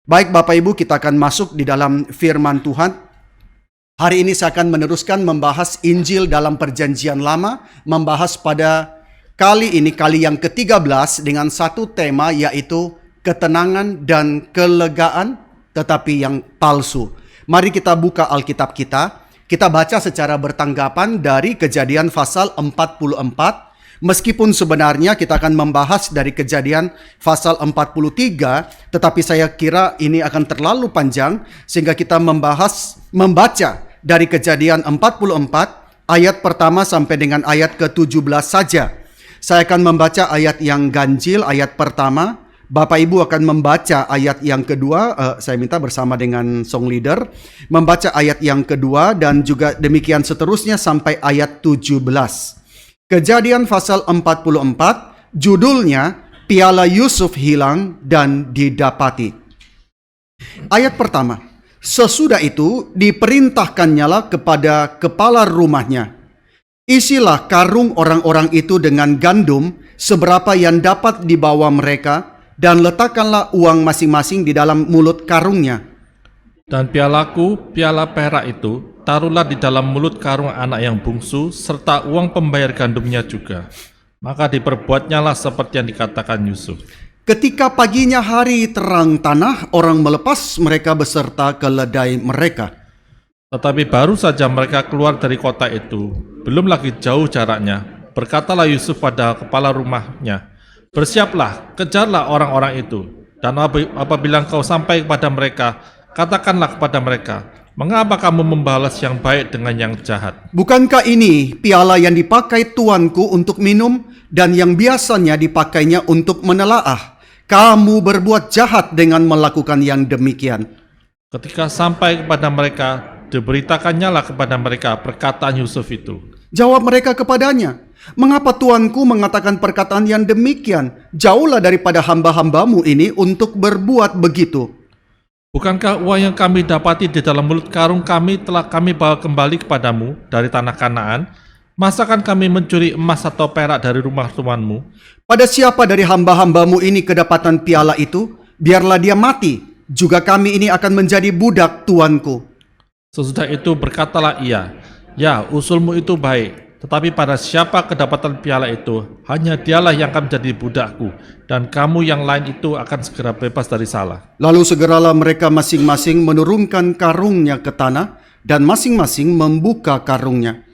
Baik Bapak Ibu, kita akan masuk di dalam firman Tuhan. Hari ini saya akan meneruskan membahas Injil dalam Perjanjian Lama, membahas pada kali ini, kali yang ke-13 dengan satu tema, yaitu ketenangan dan kelegaan tetapi yang palsu. Mari kita buka Alkitab kita baca secara bertanggapan dari Kejadian pasal 44. Meskipun sebenarnya kita akan membahas dari Kejadian pasal 43, tetapi saya kira ini akan terlalu panjang sehingga kita membaca dari Kejadian 44 ayat pertama sampai dengan ayat ke-17 saja. Saya akan membaca ayat yang ganjil, ayat pertama. Bapak Ibu akan membaca ayat yang kedua. Saya minta bersama dengan song leader membaca ayat yang kedua dan juga demikian seterusnya sampai ayat 17. Kejadian pasal 44, judulnya Piala Yusuf hilang dan didapati. Ayat pertama, sesudah itu diperintahkannyalah kepada kepala rumahnya, isilah karung orang-orang itu dengan gandum seberapa yang dapat dibawa mereka, dan letakkanlah uang masing-masing di dalam mulut karungnya. Dan pialaku, piala perak itu, taruhlah di dalam mulut karung anak yang bungsu, serta uang pembayar gandumnya juga. Maka diperbuatnyalah seperti yang dikatakan Yusuf. Ketika paginya hari terang tanah, orang melepas mereka beserta keledai mereka. Tetapi baru saja mereka keluar dari kota itu, belum lagi jauh jaraknya, berkatalah Yusuf pada kepala rumahnya, bersiaplah, kejarlah orang-orang itu, dan apabila engkau sampai kepada mereka, katakanlah kepada mereka, mengapa kamu membalas yang baik dengan yang jahat? Bukankah ini piala yang dipakai tuanku untuk minum dan yang biasanya dipakainya untuk menelaah? Kamu berbuat jahat dengan melakukan yang demikian. Ketika sampai kepada mereka, diberitakannya kepada mereka perkataan Yusuf itu. Jawab mereka kepadanya, mengapa tuanku mengatakan perkataan yang demikian? Jauhlah daripada hamba-hambamu ini untuk berbuat begitu. Bukankah uang yang kami dapati di dalam mulut karung kami telah kami bawa kembali kepadamu dari tanah Kanaan? Masakan kami mencuri emas atau perak dari rumah tuanmu? Pada siapa dari hamba-hambamu ini kedapatan piala itu? Biarlah dia mati, juga kami ini akan menjadi budak tuanku. Sesudah itu berkatalah ia, ya usulmu itu baik. Tetapi pada siapa kedapatan piala itu, hanya dialah yang akan menjadi budakku, dan kamu yang lain itu akan segera bebas dari salah. Lalu segeralah mereka masing-masing menurunkan karungnya ke tanah, dan masing-masing membuka karungnya.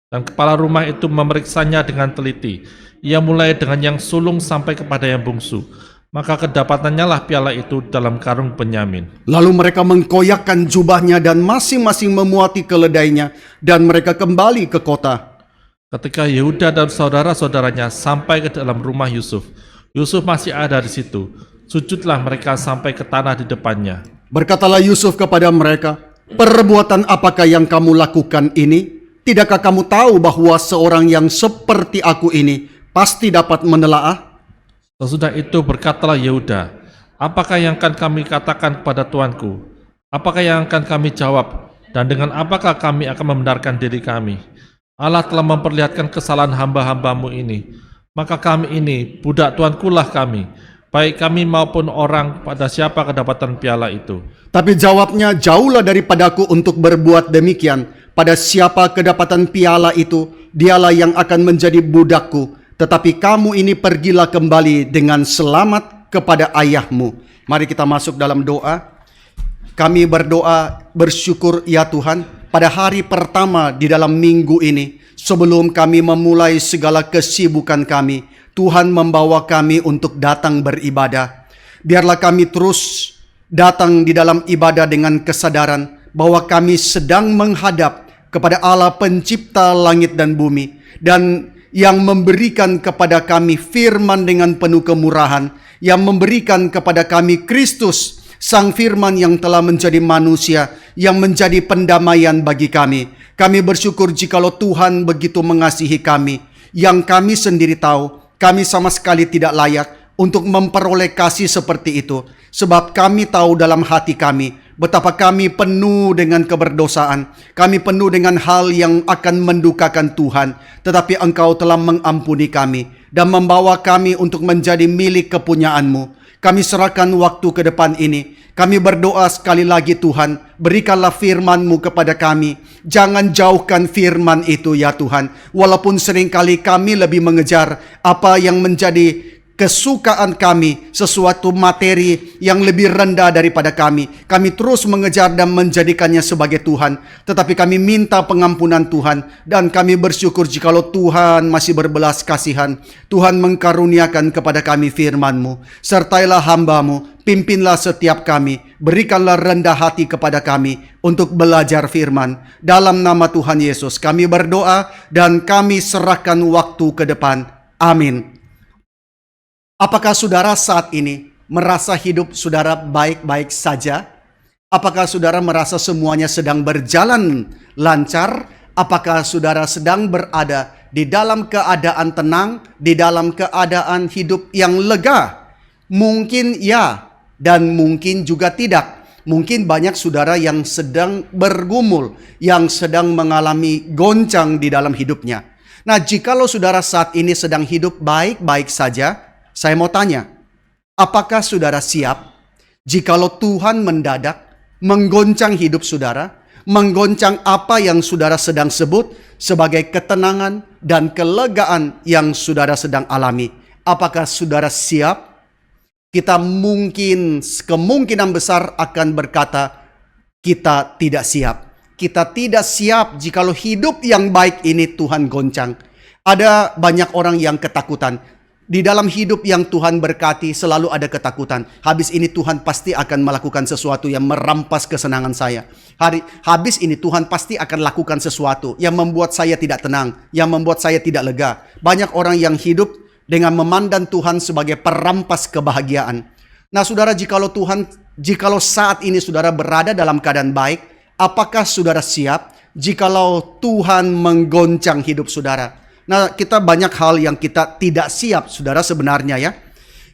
Dan kepala rumah itu memeriksanya dengan teliti. Ia mulai dengan yang sulung sampai kepada yang bungsu. Maka kedapatannya lah piala itu dalam karung Benyamin. Lalu mereka mengkoyakkan jubahnya dan masing-masing memuati keledainya, dan mereka kembali ke kota. Ketika Yehuda dan saudara-saudaranya sampai ke dalam rumah Yusuf, Yusuf masih ada di situ. Sujudlah mereka sampai ke tanah di depannya. Berkatalah Yusuf kepada mereka, perbuatan apakah yang kamu lakukan ini? Tidakkah kamu tahu bahwa seorang yang seperti aku ini pasti dapat menelaah? Sesudah itu berkatalah Yehuda, apakah yang akan kami katakan kepada tuanku? Apakah yang akan kami jawab? Dan dengan apakah kami akan membenarkan diri kami? Allah telah memperlihatkan kesalahan hamba-hambamu ini. Maka kami ini, budak tuankulah kami, baik kami maupun orang pada siapa kedapatan piala itu. Tapi jawabnya, jauhlah daripadaku untuk berbuat demikian. Pada siapa kedapatan piala itu, dialah yang akan menjadi budakku. Tetapi kamu ini pergilah kembali dengan selamat kepada ayahmu. Mari kita masuk dalam doa. Kami berdoa, bersyukur ya Tuhan, pada hari pertama di dalam minggu ini, sebelum kami memulai segala kesibukan kami, Tuhan membawa kami untuk datang beribadah. Biarlah kami terus datang di dalam ibadah dengan kesadaran bahwa kami sedang menghadap kepada Allah pencipta langit dan bumi, dan yang memberikan kepada kami firman dengan penuh kemurahan, yang memberikan kepada kami Kristus, Sang Firman yang telah menjadi manusia, yang menjadi pendamaian bagi kami. Kami bersyukur jikalau Tuhan begitu mengasihi kami, yang kami sendiri tahu, kami sama sekali tidak layak untuk memperoleh kasih seperti itu. Sebab kami tahu dalam hati kami, betapa kami penuh dengan keberdosaan, kami penuh dengan hal yang akan mendukakan Tuhan. Tetapi Engkau telah mengampuni kami, dan membawa kami untuk menjadi milik kepunyaan-Mu. Kami serahkan waktu ke depan ini. Kami berdoa sekali lagi Tuhan, berikanlah firman-Mu kepada kami. Jangan jauhkan firman itu ya Tuhan. Walaupun seringkali kami lebih mengejar apa yang menjadi kesukaan kami, sesuatu materi yang lebih rendah daripada kami. Kami terus mengejar dan menjadikannya sebagai Tuhan. Tetapi kami minta pengampunan Tuhan. Dan kami bersyukur jikalau Tuhan masih berbelas kasihan. Tuhan mengkaruniakan kepada kami firman-Mu. Sertailah hamba-Mu, pimpinlah setiap kami. Berikanlah rendah hati kepada kami untuk belajar firman. Dalam nama Tuhan Yesus kami berdoa dan kami serahkan waktu ke depan. Amin. Apakah saudara saat ini merasa hidup saudara baik-baik saja? Apakah saudara merasa semuanya sedang berjalan lancar? Apakah saudara sedang berada di dalam keadaan tenang, di dalam keadaan hidup yang lega? Mungkin ya, dan mungkin juga tidak. Mungkin banyak saudara yang sedang bergumul, yang sedang mengalami goncang di dalam hidupnya. Nah, jikalau saudara saat ini sedang hidup baik-baik saja, saya mau tanya, apakah saudara siap jikalau Tuhan mendadak menggoncang hidup saudara, menggoncang apa yang saudara sedang sebut sebagai ketenangan dan kelegaan yang saudara sedang alami? Apakah saudara siap? Kita kemungkinan besar akan berkata, kita tidak siap. Kita tidak siap jikalau hidup yang baik ini Tuhan goncang. Ada banyak orang yang ketakutan. Di dalam hidup yang Tuhan berkati selalu ada ketakutan. Habis ini Tuhan pasti akan melakukan sesuatu yang merampas kesenangan saya. Habis ini Tuhan pasti akan lakukan sesuatu yang membuat saya tidak tenang, yang membuat saya tidak lega. Banyak orang yang hidup dengan memandang Tuhan sebagai perampas kebahagiaan. Nah saudara, jikalau saat ini saudara berada dalam keadaan baik, apakah saudara siap jikalau Tuhan menggoncang hidup saudara? Nah, kita banyak hal yang kita tidak siap, saudara, sebenarnya ya.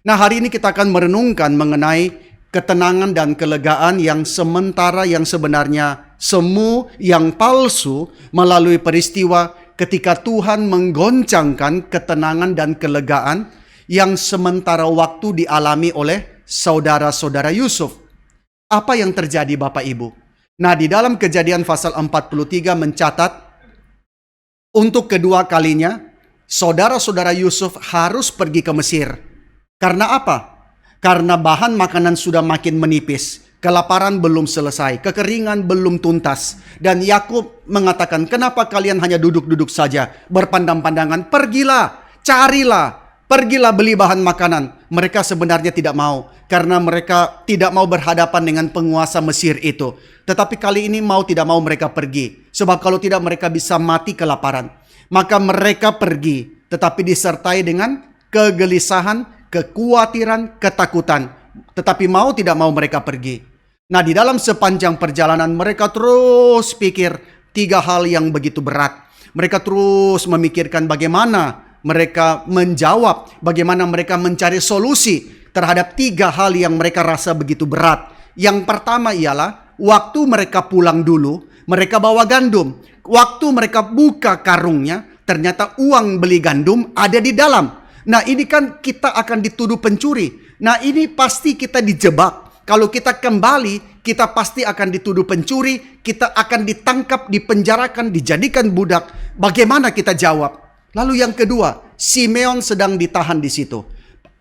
Nah, hari ini kita akan merenungkan mengenai ketenangan dan kelegaan yang sementara, yang sebenarnya semu, yang palsu melalui peristiwa ketika Tuhan menggoncangkan ketenangan dan kelegaan yang sementara waktu dialami oleh saudara-saudara Yusuf. Apa yang terjadi Bapak Ibu? Nah, di dalam Kejadian pasal 43 mencatat, untuk kedua kalinya, saudara-saudara Yusuf harus pergi ke Mesir. Karena apa? Karena bahan makanan sudah makin menipis. Kelaparan belum selesai. Kekeringan belum tuntas. Dan Yakub mengatakan, kenapa kalian hanya duduk-duduk saja? Berpandang-pandangan, pergilah, carilah. Pergilah beli bahan makanan. Mereka sebenarnya tidak mau. Karena mereka tidak mau berhadapan dengan penguasa Mesir itu. Tetapi kali ini mau tidak mau mereka pergi. Sebab kalau tidak mereka bisa mati kelaparan. Maka mereka pergi. Tetapi disertai dengan kegelisahan, kekhawatiran, ketakutan. Tetapi mau tidak mau mereka pergi. Nah, di dalam sepanjang perjalanan mereka terus pikir 3 hal yang begitu berat. Mereka terus memikirkan bagaimana mereka menjawab, bagaimana mereka mencari solusi terhadap 3 hal yang mereka rasa begitu berat. Yang pertama ialah waktu mereka pulang dulu, mereka bawa gandum. Waktu mereka buka karungnya, ternyata uang beli gandum ada di dalam. Nah, ini kan kita akan dituduh pencuri. Nah, ini pasti kita dijebak. Kalau kita kembali, kita pasti akan dituduh pencuri, kita akan ditangkap, dipenjarakan, dijadikan budak. Bagaimana kita jawab? Lalu yang kedua, Simeon sedang ditahan di situ.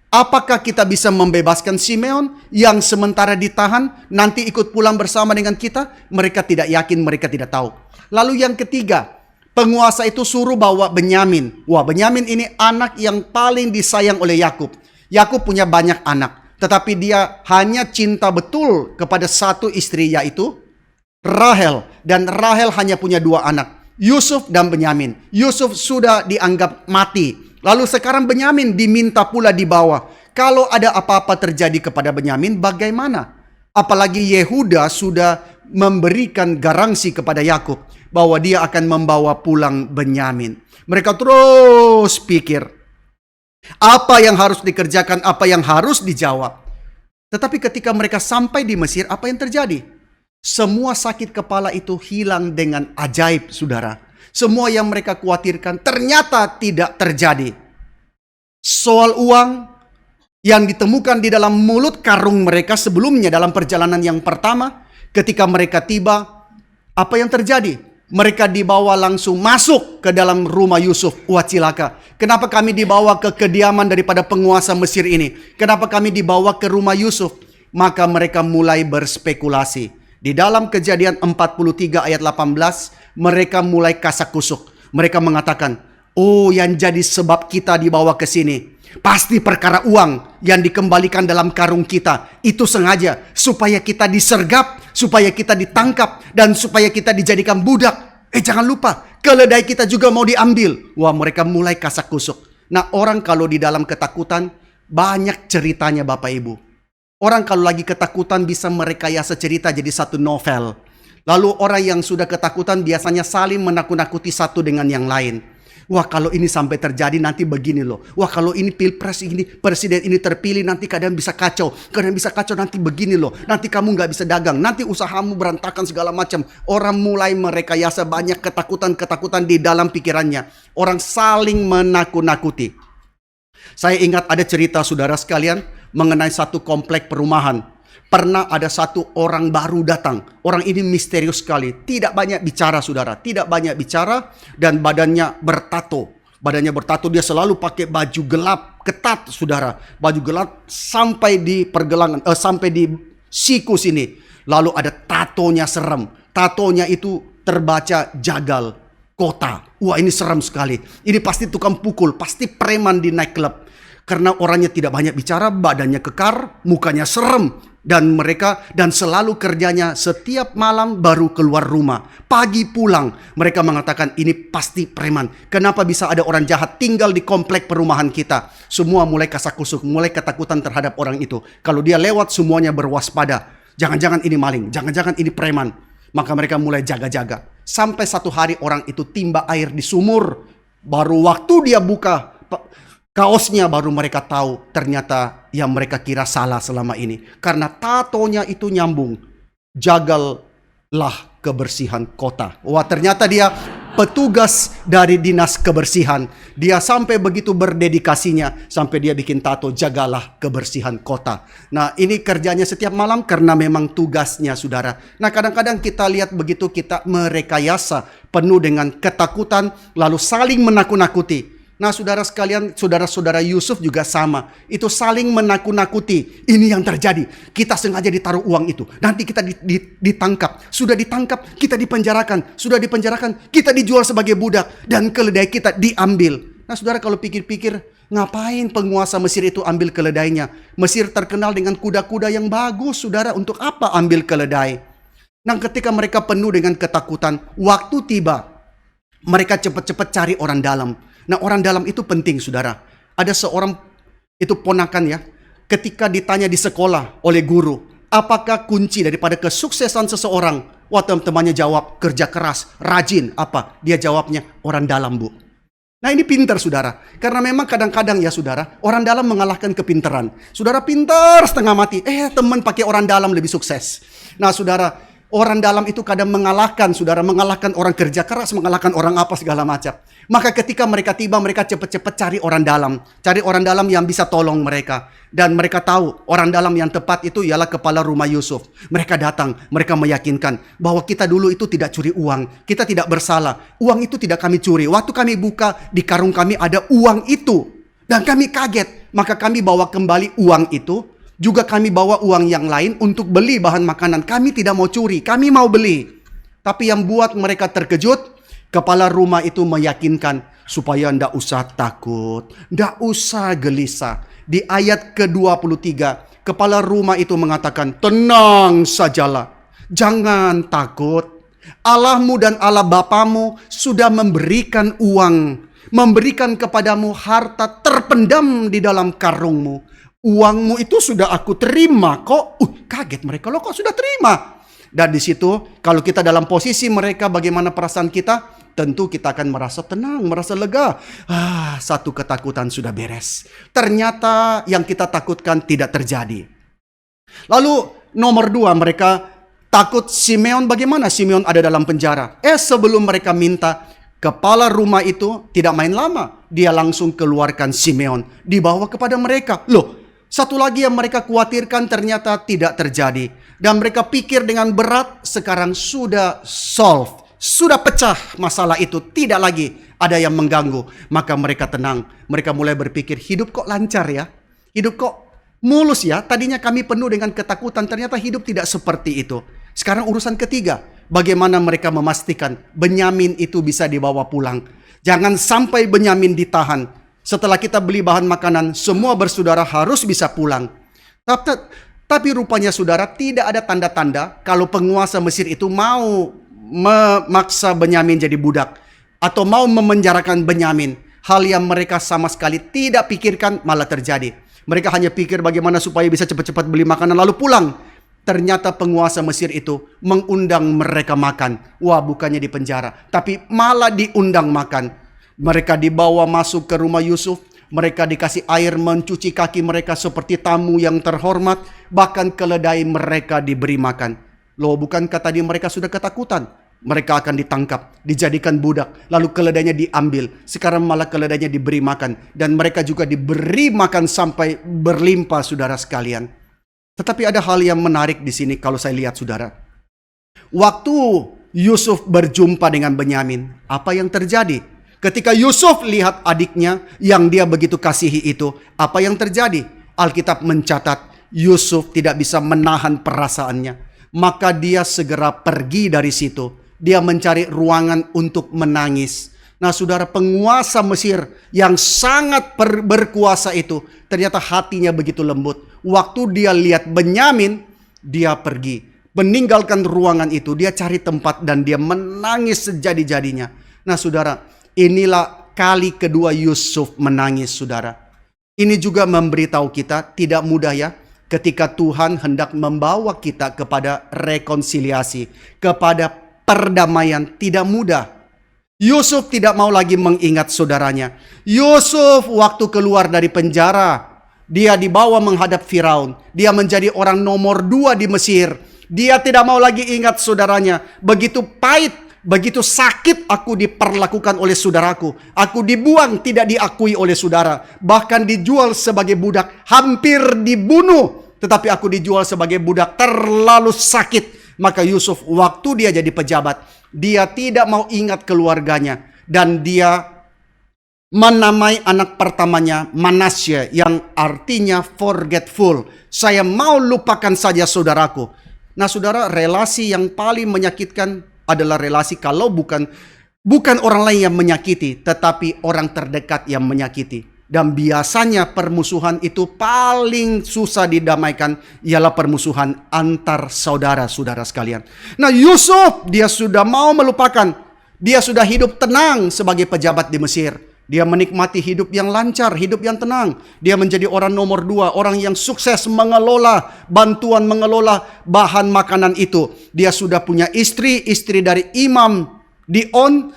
Apakah kita bisa membebaskan Simeon yang sementara ditahan, nanti ikut pulang bersama dengan kita? Mereka tidak yakin, mereka tidak tahu. Lalu yang ketiga, penguasa itu suruh bawa Benyamin. Wah, Benyamin ini anak yang paling disayang oleh Yakub. Yakub punya banyak anak, tetapi dia hanya cinta betul kepada satu istri, yaitu Rahel. Dan Rahel hanya punya 2 anak, Yusuf dan Benyamin. Yusuf sudah dianggap mati. Lalu sekarang Benyamin diminta pula dibawa. Kalau ada apa-apa terjadi kepada Benyamin, bagaimana? Apalagi Yehuda sudah memberikan garansi kepada Yakub bahwa dia akan membawa pulang Benyamin. Mereka terus pikir apa yang harus dikerjakan, apa yang harus dijawab. Tetapi ketika mereka sampai di Mesir, apa yang terjadi? Semua sakit kepala itu hilang dengan ajaib, saudara. Semua yang mereka khawatirkan ternyata tidak terjadi. soal uang yang ditemukan di dalam mulut karung mereka sebelumnya dalam perjalanan yang pertama. Ketika mereka tiba, apa yang terjadi? Mereka dibawa langsung masuk ke dalam rumah Yusuf. Wah, cilaka. Kenapa kami dibawa ke kediaman daripada penguasa Mesir ini? Kenapa kami dibawa ke rumah Yusuf? Maka mereka mulai berspekulasi. Di dalam Kejadian 43 ayat 18, mereka mulai kasak kusuk. Mereka mengatakan, oh, yang jadi sebab kita dibawa ke sini pasti perkara uang yang dikembalikan dalam karung kita. Itu sengaja supaya kita disergap, supaya kita ditangkap, dan supaya kita dijadikan budak. Jangan lupa, keledai kita juga mau diambil. Wah, mereka mulai kasak kusuk. Nah, orang kalau di dalam ketakutan, banyak ceritanya Bapak Ibu. Orang kalau lagi ketakutan bisa merekayasa cerita jadi satu novel. Lalu orang yang sudah ketakutan biasanya saling menakut-nakuti satu dengan yang lain. Wah, kalau ini sampai terjadi nanti begini loh. Wah, kalau ini pilpres ini, presiden ini terpilih nanti keadaan bisa kacau. Keadaan bisa kacau nanti begini loh. Nanti kamu nggak bisa dagang. Nanti usahamu berantakan segala macam. Orang mulai merekayasa banyak ketakutan-ketakutan di dalam pikirannya. Orang saling menakut-nakuti. Saya ingat ada cerita saudara sekalian mengenai satu komplek perumahan. Pernah ada satu orang baru datang. Orang ini misterius sekali. Tidak banyak bicara saudara. Tidak banyak bicara dan badannya bertato. Badannya bertato, dia selalu pakai baju gelap, ketat saudara. Baju gelap sampai di pergelangan, sampai di siku sini. Lalu ada tatonya serem. Tatonya itu terbaca jagal kota. Wah, ini serem sekali. Ini pasti tukang pukul, pasti preman di nightclub. Karena orangnya tidak banyak bicara, badannya kekar, mukanya serem. Dan selalu kerjanya setiap malam baru keluar rumah. Pagi pulang. Mereka mengatakan ini pasti preman. Kenapa bisa ada orang jahat tinggal di komplek perumahan kita? Semua mulai kasak-kusuk, mulai ketakutan terhadap orang itu. Kalau dia lewat semuanya berwaspada. Jangan-jangan ini maling, jangan-jangan ini preman. Maka mereka mulai jaga-jaga. Sampai satu hari orang itu timba air di sumur. Baru waktu dia buka kaosnya baru mereka tahu ternyata yang mereka kira salah selama ini. Karena tatonya itu nyambung. Jagallah kebersihan kota. Wah, ternyata dia petugas dari dinas kebersihan. Dia sampai begitu berdedikasinya. Sampai dia bikin tato, jagalah kebersihan kota. Nah, ini kerjanya setiap malam karena memang tugasnya saudara. Nah, kadang-kadang kita lihat begitu kita merekayasa penuh dengan ketakutan. Lalu saling menakut-nakuti. Nah, saudara sekalian, saudara-saudara Yusuf juga sama. Itu saling menakut-nakuti. Ini yang terjadi. Kita sengaja ditaruh uang itu. Nanti kita ditangkap. Sudah ditangkap, kita dipenjarakan. Sudah dipenjarakan, kita dijual sebagai budak. Dan keledai kita diambil. Nah, saudara kalau pikir-pikir, ngapain penguasa Mesir itu ambil keledainya? Mesir terkenal dengan kuda-kuda yang bagus, saudara. Untuk apa ambil keledai? Nah, ketika mereka penuh dengan ketakutan, waktu tiba, mereka cepat-cepat cari orang dalam. Nah, orang dalam itu penting, saudara. Ada seorang, itu ponakan ya, ketika ditanya di sekolah oleh guru, apakah kunci daripada kesuksesan seseorang? Wah, teman-temannya jawab, kerja keras, rajin. Apa? Dia jawabnya, orang dalam, Bu. Nah, ini pintar, saudara. Karena memang kadang-kadang ya, saudara, orang dalam mengalahkan kepintaran. Saudara pintar setengah mati. Teman pakai orang dalam lebih sukses. Nah, saudara, orang dalam itu kadang mengalahkan, saudara, mengalahkan orang kerja keras, mengalahkan orang apa segala macam. Maka ketika mereka tiba, mereka cepat-cepat cari orang dalam. Cari orang dalam yang bisa tolong mereka. Dan mereka tahu orang dalam yang tepat itu ialah kepala rumah Yusuf. Mereka datang, mereka meyakinkan bahwa kita dulu itu tidak curi uang. Kita tidak bersalah. Uang itu tidak kami curi. Waktu kami buka, di karung kami ada uang itu. Dan kami kaget. Maka kami bawa kembali uang itu. Juga kami bawa uang yang lain untuk beli bahan makanan. Kami tidak mau curi, kami mau beli. Tapi yang buat mereka terkejut, kepala rumah itu meyakinkan supaya ndak usah takut, ndak usah gelisah. Di ayat ke-23, kepala rumah itu mengatakan, tenang sajalah, jangan takut. Allahmu dan Allah bapamu sudah memberikan uang, memberikan kepadamu harta terpendam di dalam karungmu. Uangmu itu sudah aku terima kok. Kaget mereka, loh kok sudah terima? Dan di situ kalau kita dalam posisi mereka, bagaimana perasaan kita? Tentu kita akan merasa tenang, merasa lega. Satu ketakutan sudah beres. Ternyata yang kita takutkan tidak terjadi. Lalu nomor 2, mereka takut Simeon. Bagaimana Simeon ada dalam penjara? Sebelum mereka minta, Kepala rumah itu tidak main lama. Dia langsung keluarkan Simeon. Dibawa kepada mereka. Loh, satu lagi yang mereka khawatirkan ternyata tidak terjadi. Dan mereka pikir dengan berat, sekarang sudah solve. Sudah pecah masalah itu. Tidak lagi ada yang mengganggu. Maka mereka tenang. Mereka mulai berpikir, hidup kok lancar ya. Hidup kok mulus ya. Tadinya kami penuh dengan ketakutan. Ternyata hidup tidak seperti itu. Sekarang urusan ketiga. Bagaimana mereka memastikan Benyamin itu bisa dibawa pulang. Jangan sampai Benyamin ditahan. Setelah kita beli bahan makanan, semua bersaudara harus bisa pulang. Tapi rupanya saudara, tidak ada tanda-tanda kalau penguasa Mesir itu mau memaksa Benyamin jadi budak. Atau mau memenjarakan Benyamin. Hal yang mereka sama sekali tidak pikirkan malah terjadi. Mereka hanya pikir bagaimana supaya bisa cepat-cepat beli makanan lalu pulang. Ternyata penguasa Mesir itu mengundang mereka makan. Wah, bukannya di penjara, tapi malah diundang makan. Mereka dibawa masuk ke rumah Yusuf. Mereka dikasih air mencuci kaki mereka seperti tamu yang terhormat. Bahkan keledai mereka diberi makan. Loh, bukankah tadi mereka sudah ketakutan? Mereka akan ditangkap, dijadikan budak. Lalu keledainya diambil. Sekarang malah keledainya diberi makan. Dan mereka juga diberi makan sampai berlimpah, saudara sekalian. Tetapi ada hal yang menarik di sini kalau saya lihat, saudara. Waktu Yusuf berjumpa dengan Benyamin, apa yang terjadi? Ketika Yusuf lihat adiknya yang dia begitu kasihi itu, apa yang terjadi? Alkitab mencatat Yusuf tidak bisa menahan perasaannya. Maka dia segera pergi dari situ. Dia mencari ruangan untuk menangis. Nah, saudara, penguasa Mesir yang sangat berkuasa itu, ternyata hatinya begitu lembut. Waktu dia lihat Benyamin, dia pergi. Meninggalkan ruangan itu, dia cari tempat dan dia menangis sejadi-jadinya. Nah, saudara, inilah kali kedua Yusuf menangis, saudara. Ini juga memberitahu kita, tidak mudah ya, ketika Tuhan hendak membawa kita kepada rekonsiliasi, kepada perdamaian, tidak mudah. Yusuf tidak mau lagi mengingat saudaranya. Yusuf waktu keluar dari penjara, dia dibawa menghadap Firaun. Dia menjadi orang nomor 2 di Mesir. Dia tidak mau lagi ingat saudaranya. Begitu pahit, begitu sakit aku diperlakukan oleh saudaraku. Aku dibuang, tidak diakui oleh saudara. Bahkan dijual sebagai budak, hampir dibunuh. Tetapi aku dijual sebagai budak, terlalu sakit. Maka Yusuf waktu dia jadi pejabat, dia tidak mau ingat keluarganya. Dan dia menamai anak pertamanya Manasye, yang artinya forgetful. Saya mau lupakan saja saudaraku. Nah, saudara, relasi yang paling menyakitkan adalah relasi kalau bukan orang lain yang menyakiti, tetapi orang terdekat yang menyakiti. Dan biasanya permusuhan itu paling susah didamaikan ialah permusuhan antar saudara-saudara sekalian. Nah, Yusuf dia sudah mau melupakan. Dia sudah hidup tenang sebagai pejabat di Mesir. Dia menikmati hidup yang lancar, hidup yang tenang. Dia menjadi orang nomor 2, orang yang sukses mengelola bantuan, mengelola bahan makanan itu. Dia sudah punya istri dari Imam Dion,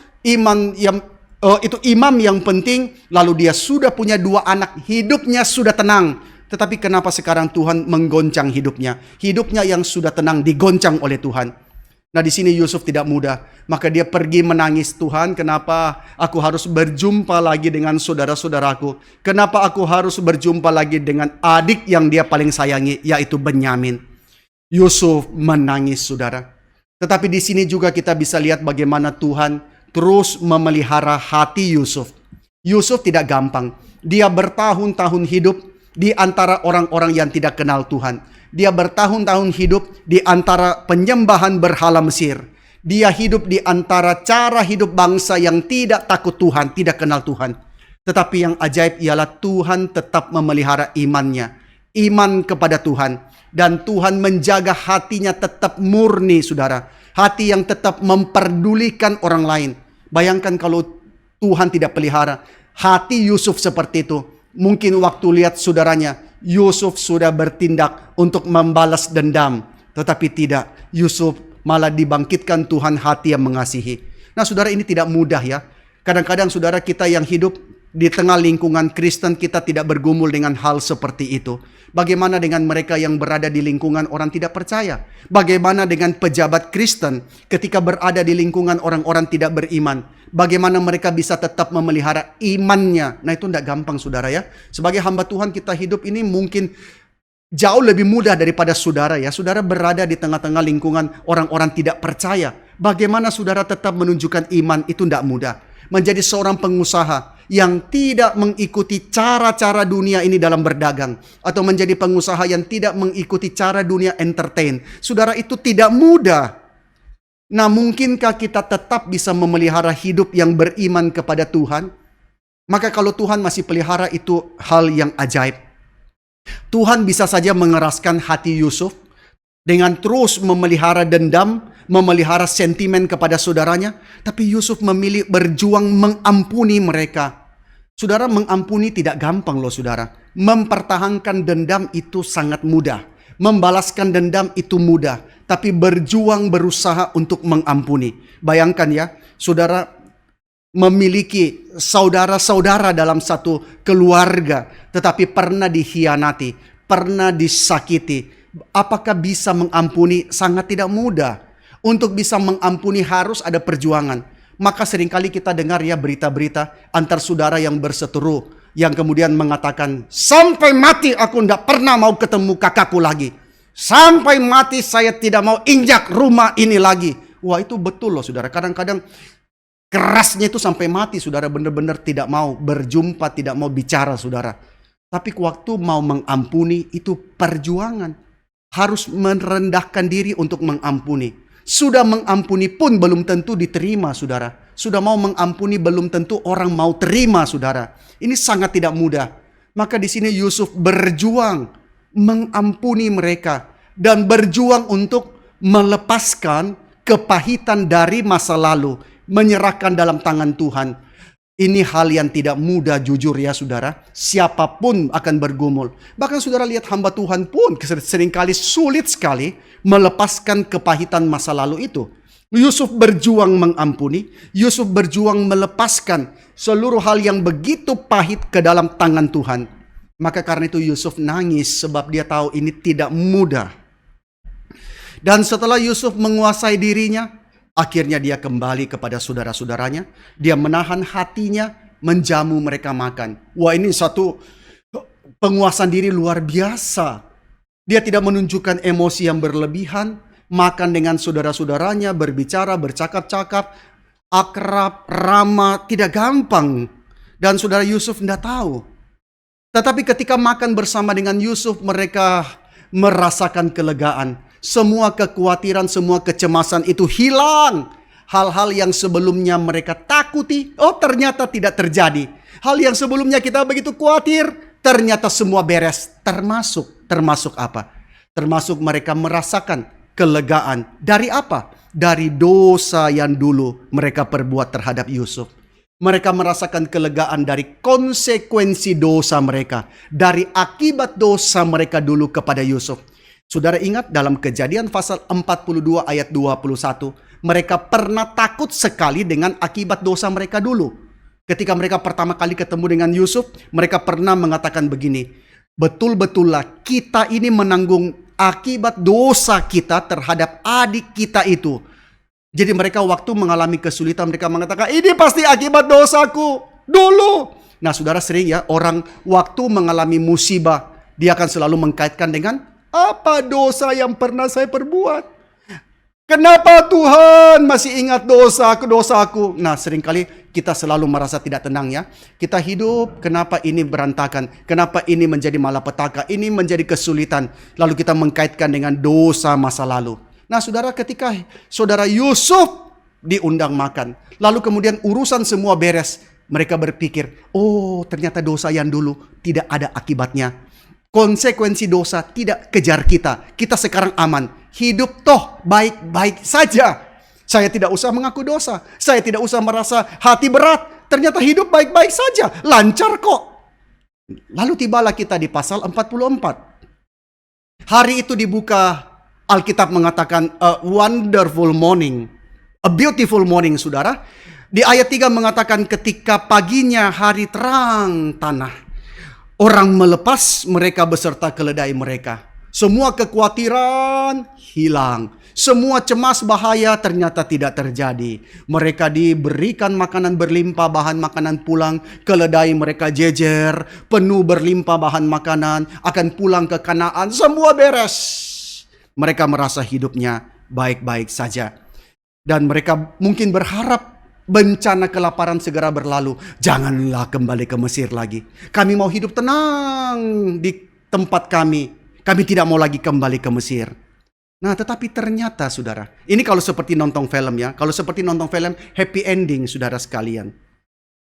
itu imam yang penting. Lalu dia sudah punya 2 anak, hidupnya sudah tenang. Tetapi kenapa sekarang Tuhan menggoncang hidupnya? Hidupnya yang sudah tenang digoncang oleh Tuhan. Nah, di sini Yusuf tidak mudah. Maka dia pergi menangis, Tuhan, kenapa aku harus berjumpa lagi dengan saudara-saudaraku? Kenapa aku harus berjumpa lagi dengan adik yang dia paling sayangi, yaitu Benyamin? Yusuf menangis, saudara. Tetapi di sini juga kita bisa lihat bagaimana Tuhan terus memelihara hati Yusuf. Yusuf tidak gampang. Dia bertahun-tahun hidup di antara orang-orang yang tidak kenal Tuhan. Dia bertahun-tahun hidup di antara penyembahan berhala Mesir. Dia hidup di antara cara hidup bangsa yang tidak takut Tuhan, tidak kenal Tuhan. Tetapi yang ajaib ialah Tuhan tetap memelihara imannya. Iman kepada Tuhan. Dan Tuhan menjaga hatinya tetap murni, saudara. Hati yang tetap memperdulikan orang lain. Bayangkan kalau Tuhan tidak pelihara hati Yusuf seperti itu. Mungkin waktu lihat saudaranya, Yusuf sudah bertindak untuk membalas dendam. Tetapi tidak, Yusuf malah dibangkitkan Tuhan hati yang mengasihi. Nah, saudara, ini tidak mudah ya. Kadang-kadang saudara kita yang hidup di tengah lingkungan Kristen, kita tidak bergumul dengan hal seperti itu. Bagaimana dengan mereka yang berada di lingkungan orang tidak percaya? Bagaimana dengan pejabat Kristen ketika berada di lingkungan orang-orang tidak beriman? Bagaimana mereka bisa tetap memelihara imannya. Nah itu tidak gampang saudara ya. Sebagai hamba Tuhan kita hidup ini mungkin jauh lebih mudah daripada saudara ya. Saudara berada di tengah-tengah lingkungan orang-orang tidak percaya. Bagaimana saudara tetap menunjukkan iman itu tidak mudah. Menjadi seorang pengusaha yang tidak mengikuti cara-cara dunia ini dalam berdagang. Atau menjadi pengusaha yang tidak mengikuti cara dunia entertain. Saudara itu tidak mudah. Nah mungkinkah kita tetap bisa memelihara hidup yang beriman kepada Tuhan? Maka kalau Tuhan masih pelihara itu hal yang ajaib. Tuhan bisa saja mengeraskan hati Yusuf dengan terus memelihara dendam, memelihara sentimen kepada saudaranya. Tapi Yusuf memilih berjuang mengampuni mereka. Saudara, mengampuni tidak gampang loh saudara. Mempertahankan dendam itu sangat mudah. Membalaskan dendam itu mudah. Tapi berjuang berusaha untuk mengampuni. Bayangkan ya, saudara memiliki saudara-saudara dalam satu keluarga, tetapi pernah dikhianati, pernah disakiti. Apakah bisa mengampuni? Sangat tidak mudah. Untuk bisa mengampuni harus ada perjuangan. Maka seringkali kita dengar ya berita-berita antar saudara yang berseteru, yang kemudian mengatakan, sampai mati aku tidak pernah mau ketemu kakakku lagi. Sampai mati saya tidak mau injak rumah ini lagi. Wah itu betul loh saudara. Kadang-kadang kerasnya itu sampai mati saudara, benar-benar tidak mau berjumpa, tidak mau bicara saudara. Tapi waktu mau mengampuni itu perjuangan. Harus merendahkan diri untuk mengampuni. Sudah mengampuni pun belum tentu diterima saudara. Sudah mau mengampuni belum tentu orang mau terima saudara. Ini sangat tidak mudah. Maka di sini Yusuf berjuang mengampuni mereka dan berjuang untuk melepaskan kepahitan dari masa lalu, menyerahkan dalam tangan Tuhan. Ini hal yang tidak mudah jujur ya saudara. Siapapun akan bergumul. Bahkan saudara lihat hamba Tuhan pun seringkali sulit sekali melepaskan kepahitan masa lalu itu. Yusuf berjuang mengampuni, Yusuf berjuang melepaskan seluruh hal yang begitu pahit ke dalam tangan Tuhan. Maka karena itu Yusuf nangis sebab dia tahu ini tidak mudah. Dan setelah Yusuf menguasai dirinya, akhirnya dia kembali kepada saudara-saudaranya. Dia menahan hatinya, menjamu mereka makan. Wah ini satu penguasaan diri luar biasa. Dia tidak menunjukkan emosi yang berlebihan. Makan dengan saudara-saudaranya, berbicara, bercakap-cakap, akrab, ramah, tidak gampang. Dan saudara Yusuf tidak tahu. Tetapi ketika makan bersama dengan Yusuf, mereka merasakan kelegaan. Semua kekhawatiran, semua kecemasan itu hilang. Hal-hal yang sebelumnya mereka takuti, oh ternyata tidak terjadi. Hal yang sebelumnya kita begitu khawatir, ternyata semua beres. Termasuk apa? Termasuk mereka merasakan kelegaan. Dari apa? Dari dosa yang dulu mereka perbuat terhadap Yusuf. Mereka merasakan kelegaan dari konsekuensi dosa mereka. Dari akibat dosa mereka dulu kepada Yusuf. Saudara ingat dalam Kejadian pasal 42 ayat 21. Mereka pernah takut sekali dengan akibat dosa mereka dulu. Ketika mereka pertama kali ketemu dengan Yusuf, mereka pernah mengatakan begini. Betul-betullah kita ini menanggung akibat dosa kita terhadap adik kita itu. Jadi mereka waktu mengalami kesulitan, mereka mengatakan, ini pasti akibat dosaku dulu. Nah saudara sering ya, orang waktu mengalami musibah, dia akan selalu mengkaitkan dengan, apa dosa yang pernah saya perbuat? Kenapa Tuhan masih ingat dosaku? Nah seringkali kita selalu merasa tidak tenang ya. Kita hidup, kenapa ini berantakan? Kenapa ini menjadi malapetaka? Ini menjadi kesulitan. Lalu kita mengkaitkan dengan dosa masa lalu. Nah saudara, ketika saudara Yusuf diundang makan, lalu kemudian urusan semua beres, mereka berpikir, oh ternyata dosa yang dulu tidak ada akibatnya. Konsekuensi dosa tidak kejar kita. Kita sekarang aman. Hidup toh baik-baik saja. Saya tidak usah mengaku dosa. Saya tidak usah merasa hati berat. Ternyata hidup baik-baik saja. Lancar kok. Lalu tibalah kita di pasal 44. Hari itu dibuka. Alkitab mengatakan a wonderful morning, a beautiful morning saudara. Di ayat 3 mengatakan ketika paginya hari terang tanah, orang melepas mereka beserta keledai mereka. Semua kekhawatiran hilang. Semua cemas bahaya ternyata tidak terjadi. Mereka diberikan makanan berlimpah, bahan makanan pulang, keledai mereka jejer, penuh berlimpah bahan makanan, akan pulang ke Kanaan, semua beres. Mereka merasa hidupnya baik-baik saja. Dan mereka mungkin berharap bencana kelaparan segera berlalu. Janganlah kembali ke Mesir lagi. Kami mau hidup tenang di tempat kami. Kami tidak mau lagi kembali ke Mesir. Nah, tetapi ternyata saudara, ini kalau seperti nonton film ya. Kalau seperti nonton film, happy ending saudara sekalian.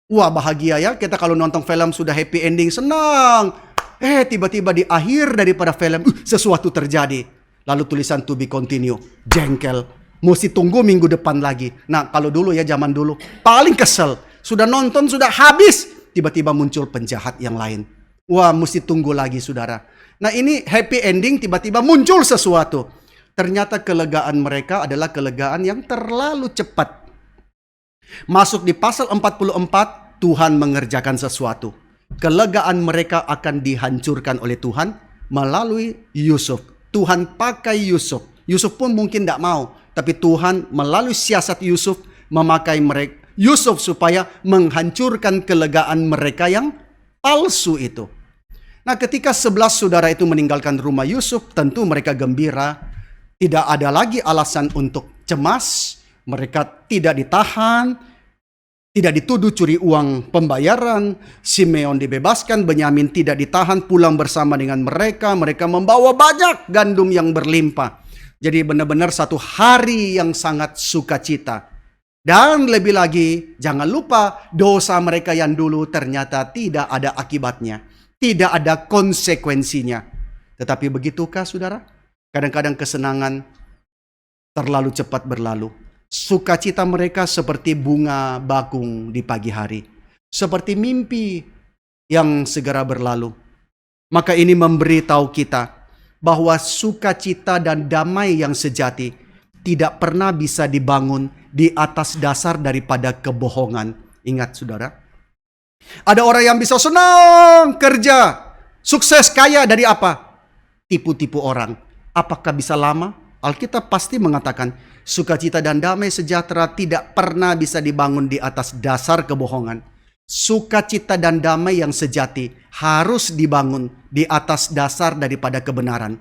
Wah, bahagia ya kita kalau nonton film sudah happy ending, senang. Tiba-tiba di akhir daripada film, sesuatu terjadi. Lalu tulisan to be continue, jengkel. Mesti tunggu minggu depan lagi. Nah, kalau dulu ya, zaman dulu, paling kesel. Sudah nonton, sudah habis. Tiba-tiba muncul penjahat yang lain. Wah, mesti tunggu lagi saudara. Nah, ini happy ending, tiba-tiba muncul sesuatu. Ternyata kelegaan mereka adalah kelegaan yang terlalu cepat. Masuk di pasal 44, Tuhan mengerjakan sesuatu. Kelegaan mereka akan dihancurkan oleh Tuhan melalui Yusuf. Tuhan pakai Yusuf. Yusuf pun mungkin tidak mau. Tapi Tuhan melalui siasat Yusuf memakai mereka, Yusuf supaya menghancurkan kelegaan mereka yang palsu itu. Nah, ketika 11 saudara itu meninggalkan rumah Yusuf, tentu mereka gembira. Tidak ada lagi alasan untuk cemas. Mereka tidak ditahan, tidak dituduh curi uang pembayaran. Simeon dibebaskan, Benyamin tidak ditahan, pulang bersama dengan mereka. Mereka membawa banyak gandum yang berlimpah. Jadi benar-benar satu hari yang sangat sukacita. Dan lebih lagi, jangan lupa dosa mereka yang dulu ternyata tidak ada akibatnya. Tidak ada konsekuensinya. Tetapi begitukah saudara? Kadang-kadang kesenangan terlalu cepat berlalu. Sukacita mereka seperti bunga bakung di pagi hari. Seperti mimpi yang segera berlalu. Maka ini memberitahu kita bahwa sukacita dan damai yang sejati tidak pernah bisa dibangun di atas dasar daripada kebohongan. Ingat saudara. Ada orang yang bisa senang kerja, sukses, kaya dari apa? Tipu-tipu orang. Apakah bisa lama? Alkitab pasti mengatakan sukacita dan damai sejahtera tidak pernah bisa dibangun di atas dasar kebohongan. Sukacita dan damai yang sejati harus dibangun di atas dasar daripada kebenaran.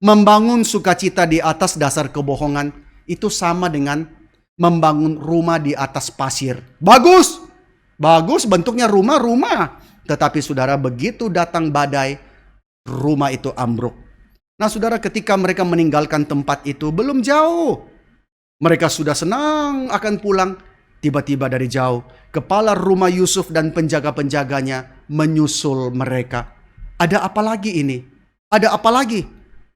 Membangun sukacita di atas dasar kebohongan itu sama dengan membangun rumah di atas pasir. Bagus, bagus bentuknya rumah. Tetapi saudara, begitu datang badai, rumah itu ambruk. Nah saudara, ketika mereka meninggalkan tempat itu belum jauh. Mereka sudah senang akan pulang. Tiba-tiba dari jauh, kepala rumah Yusuf dan penjaga-penjaganya menyusul mereka. Ada apa lagi ini? Ada apa lagi?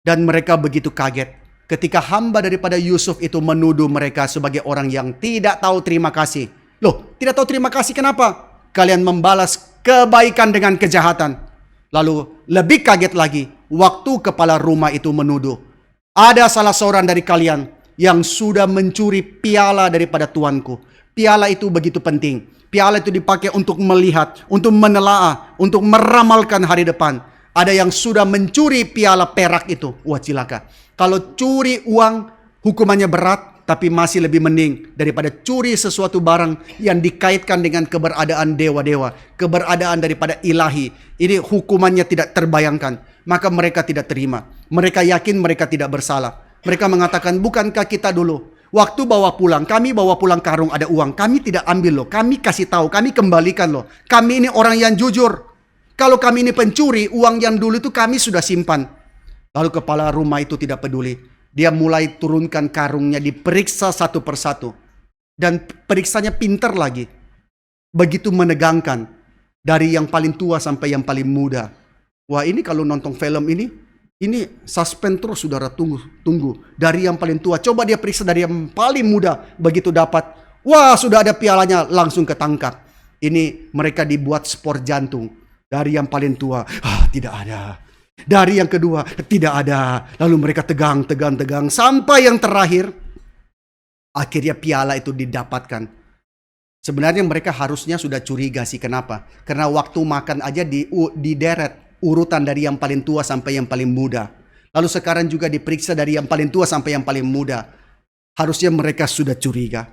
Dan mereka begitu kaget ketika hamba daripada Yusuf itu menuduh mereka sebagai orang yang tidak tahu terima kasih. Loh, tidak tahu terima kasih kenapa? Kalian membalas kebaikan dengan kejahatan. Lalu lebih kaget lagi waktu kepala rumah itu menuduh, ada salah seorang dari kalian yang sudah mencuri piala daripada tuanku. Piala itu begitu penting. Piala itu dipakai untuk melihat, untuk menelaah, untuk meramalkan hari depan. Ada yang sudah mencuri piala perak itu. Wah, cilaka. Kalau curi uang hukumannya berat, tapi masih lebih mending daripada curi sesuatu barang yang dikaitkan dengan keberadaan dewa-dewa, keberadaan daripada ilahi. Ini hukumannya tidak terbayangkan. Maka mereka tidak terima. Mereka yakin mereka tidak bersalah. Mereka mengatakan, bukankah kita dulu waktu bawa pulang, kami bawa pulang karung ada uang, kami tidak ambil loh, kami kasih tahu, kami kembalikan loh. Kami ini orang yang jujur. Kalau kami ini pencuri, uang yang dulu itu kami sudah simpan. Lalu kepala rumah itu tidak peduli. Dia mulai turunkan karungnya, diperiksa satu persatu. Dan periksanya pintar lagi. Begitu menegangkan. Dari yang paling tua sampai yang paling muda. Wah, ini kalau nonton film ini suspense terus saudara, tunggu. Dari yang paling tua, coba dia periksa dari yang paling muda. Begitu dapat, wah sudah ada pialanya, langsung ketangkap. Ini mereka dibuat sport jantung. Dari yang paling tua, tidak ada. Dari yang kedua, tidak ada. Lalu mereka tegang. Sampai yang terakhir, akhirnya piala itu didapatkan. Sebenarnya mereka harusnya sudah curiga sih. Kenapa? Karena waktu makan aja dideret. Urutan dari yang paling tua sampai yang paling muda. Lalu sekarang juga diperiksa dari yang paling tua sampai yang paling muda. Harusnya mereka sudah curiga.